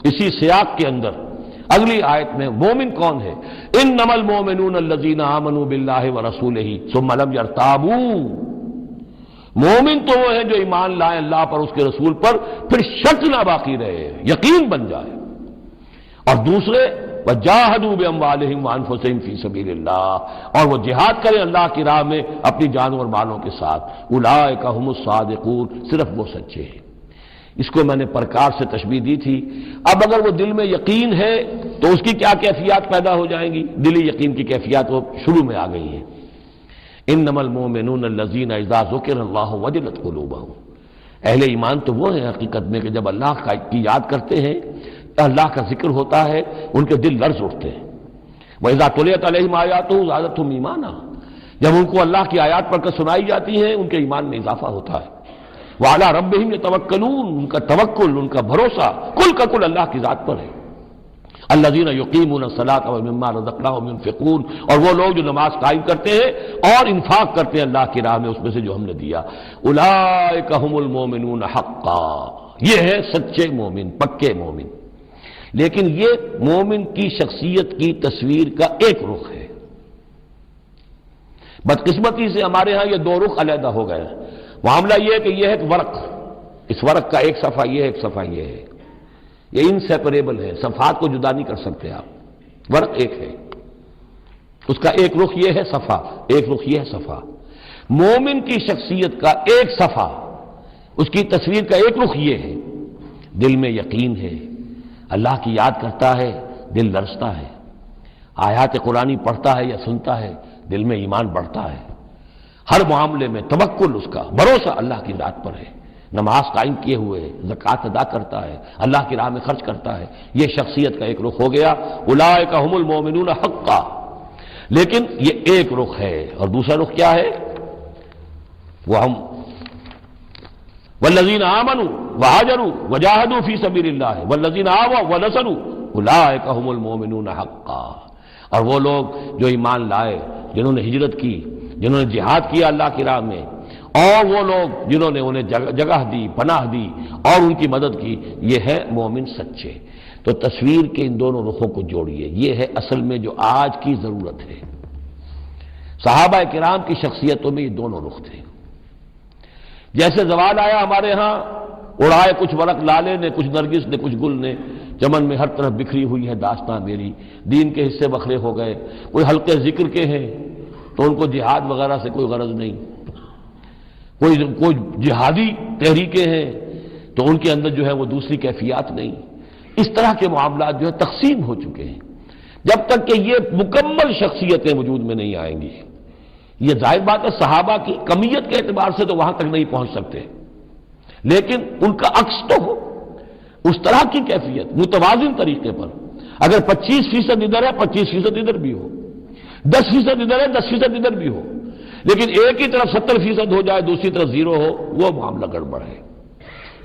اسی سیاق کے اندر اگلی آیت میں مومن کون ہے؟ انما المؤمنون الذين آمنوا بالله ورسوله ثم لم يرتابوا۔ مومن تو وہ ہیں جو ایمان لائیں اللہ پر، اس کے رسول پر، پھر شک نہ باقی رہے، یقین بن جائے۔ اور دوسرے وجاہدوا باموالہم وانفسہم فی سبیل اللہ، اور وہ جہاد کریں اللہ کی راہ میں اپنی جانوں اور مالوں کے ساتھ۔ اولئک هم الصادقون، صرف وہ سچے ہیں۔ اس کو میں نے پرکار سے تشبیہ دی تھی۔ اب اگر وہ دل میں یقین ہے تو اس کی کیا کیفیات پیدا ہو جائیں گی؟ دلی یقین کی کیفیات وہ شروع میں آ گئی ہیں۔ انما المؤمنون الذین اذا ذکر اللہ وجلت قلوبہم۔ اہل ایمان تو وہ ہیں حقیقت میں کہ جب اللہ کی یاد کرتے ہیں، اللہ کا ذکر ہوتا ہے، ان کے دل لرز اٹھتے ہیں۔ وَإِذَا تُلِيَتْ عَلَيْهِمْ آيَاتُهُ زَادَتْهُمْ ایمانا، جب ان کو اللہ کی آیات پڑھ کر سنائی جاتی ہیں ان کے ایمان میں اضافہ ہوتا ہے۔ وَعَلَىٰ رَبِّهِمْ يَتَوَكَّلُونَ، ان کا توکل، ان کا بھروسہ کل کا کل اللہ کی ذات پر ہے۔ الذین یقیمون الصلاۃ ومما رزقناہم ينفقون، اور وہ لوگ جو نماز قائم کرتے ہیں اور انفاق کرتے ہیں اللہ کی راہ میں اس میں سے جو ہم نے دیا۔ اولئک هم المؤمنون حقا، یہ ہے سچے مومن، پکے مومن۔ لیکن یہ مومن کی شخصیت کی تصویر کا ایک رخ ہے۔ بدقسمتی سے ہمارے ہاں یہ 2 رخ علیحدہ ہو گئے ہیں۔ معاملہ یہ ہے کہ یہ ہے ایک ورق، اس ورق کا ایک صفحہ یہ ہے، ایک صفحہ یہ ہے، یہ انسیپریبل ہے، صفحات کو جدا نہیں کر سکتے آپ۔ ورق ایک ہے، اس کا ایک رخ یہ ہے صفحہ، ایک رخ یہ ہے صفحہ۔ مومن کی شخصیت کا ایک صفحہ، اس کی تصویر کا ایک رخ یہ ہے، دل میں یقین ہے، اللہ کی یاد کرتا ہے، دل لرزتا ہے، آیات قرآنی پڑھتا ہے یا سنتا ہے، دل میں ایمان بڑھتا ہے، ہر معاملے میں توکل، اس کا بھروسہ اللہ کی ذات پر ہے، نماز قائم کیے ہوئے ہے، زکوٰۃ ادا کرتا ہے، اللہ کی راہ میں خرچ کرتا ہے۔ یہ شخصیت کا ایک رخ ہو گیا، اولئک هم المؤمنون حقا۔ لیکن یہ ایک رخ ہے، اور دوسرا رخ کیا ہے؟ وہ ہم والذین آمنوا وہاجروا وجاہدوا فی سبیل اللہ والذین آووا ونصروا اولئک هم المؤمنون حقا۔ اور وہ لوگ جو ایمان لائے، جنہوں نے ہجرت کی، جنہوں نے جہاد کیا اللہ کی راہ میں، اور وہ لوگ جنہوں نے انہیں جگہ دی، پناہ دی اور ان کی مدد کی، یہ ہے مومن سچے۔ تو تصویر کے ان دونوں رخوں کو جوڑیے، یہ ہے اصل میں جو آج کی ضرورت ہے۔ صحابہ کرام کی شخصیتوں میں یہ دونوں رخ تھے۔ جیسے زوال آیا ہمارے ہاں، اڑائے کچھ ورق لالے نے، کچھ نرگس نے، کچھ گل نے، چمن میں ہر طرف بکھری ہوئی ہے داستاں میری، دین کے حصے بکھرے ہو گئے، کوئی حلقے ذکر کے ہیں تو ان کو جہاد وغیرہ سے کوئی غرض نہیں، کوئی جہادی تحریکیں ہیں تو ان کے اندر جو ہے وہ دوسری کیفیات نہیں۔ اس طرح کے معاملات جو ہے تقسیم ہو چکے ہیں۔ جب تک کہ یہ مکمل شخصیتیں وجود میں نہیں آئیں گی، یہ ظاہر بات ہے صحابہ کی کمیت کے اعتبار سے تو وہاں تک نہیں پہنچ سکتے، لیکن ان کا عکس تو ہو، اس طرح کی کیفیت متوازن طریقے پر۔ اگر 25% ادھر ہے 25% ادھر بھی ہو، 10% ادھر ہے 10% ادھر بھی ہو، لیکن ایک ہی طرف 70% ہو جائے، دوسری طرف 0 ہو، وہ معاملہ گڑبڑ ہے۔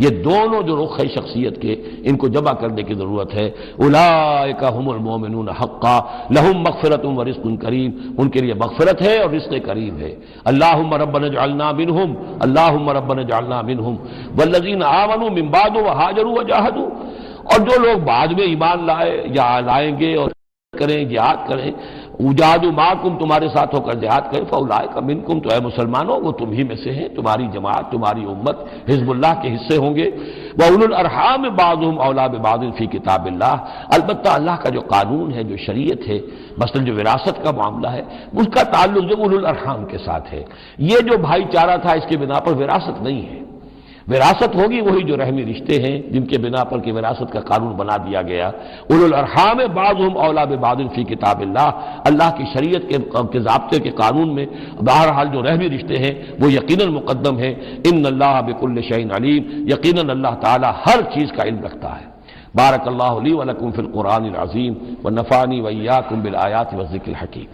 یہ دونوں جو رخ ہے شخصیت کے، ان کو جمع کرنے کی ضرورت ہے۔ اولئک هم المؤمنون حقا لهم مغفرۃ ورزق کریم، ان کے لیے مغفرت ہے اور رزق کریم ہے۔ اللہم ربنا اجعلنا منہم، اللہم ربنا اجعلنا منہم والذین آمنوا من بعد وہاجروا وجاہدوا، اور جو لوگ بعد میں ایمان لائے یا لائیں گے اور کریں، جہاد کریں، اجاد معکم تمہارے ساتھ ہو کر جہاد کرے فاولئک منکم تو اے مسلمانوں وہ تم ہی میں سے ہیں، تمہاری جماعت تمہاری امت حزب اللہ کے حصے ہوں گے۔ وَأُولُو الْأَرْحَامِ بَعْضُهُمْ أَوْلَىٰ بِبَعْضٍ فِي کتاب اللہ، البتہ اللہ کا جو قانون ہے، جو شریعت ہے، مثلا جو وراثت کا معاملہ ہے، اس کا تعلق جو اولو الارحام کے ساتھ ہے۔ یہ جو بھائی چارہ تھا اس کے بنا پر وراثت نہیں ہے، وراثت ہوگی وہی جو رحمی رشتے ہیں جن کے بنا پر کہ وراثت کا قانون بنا دیا گیا۔ اولو الارحام بعضهم اولیٰ ببعض فی کتاب اللہ، اللہ کی شریعت کے ضابطے کے قانون میں بہرحال جو رحمی رشتے ہیں وہ یقیناً مقدم ہیں۔ ان اللہ بکل شیء علیم، یقیناً اللہ تعالی ہر چیز کا علم رکھتا ہے۔ بارک اللہ لی ولکم فی القرآن العظیم ونفعنی وإیاکم بالآیات والذکر الحکیم۔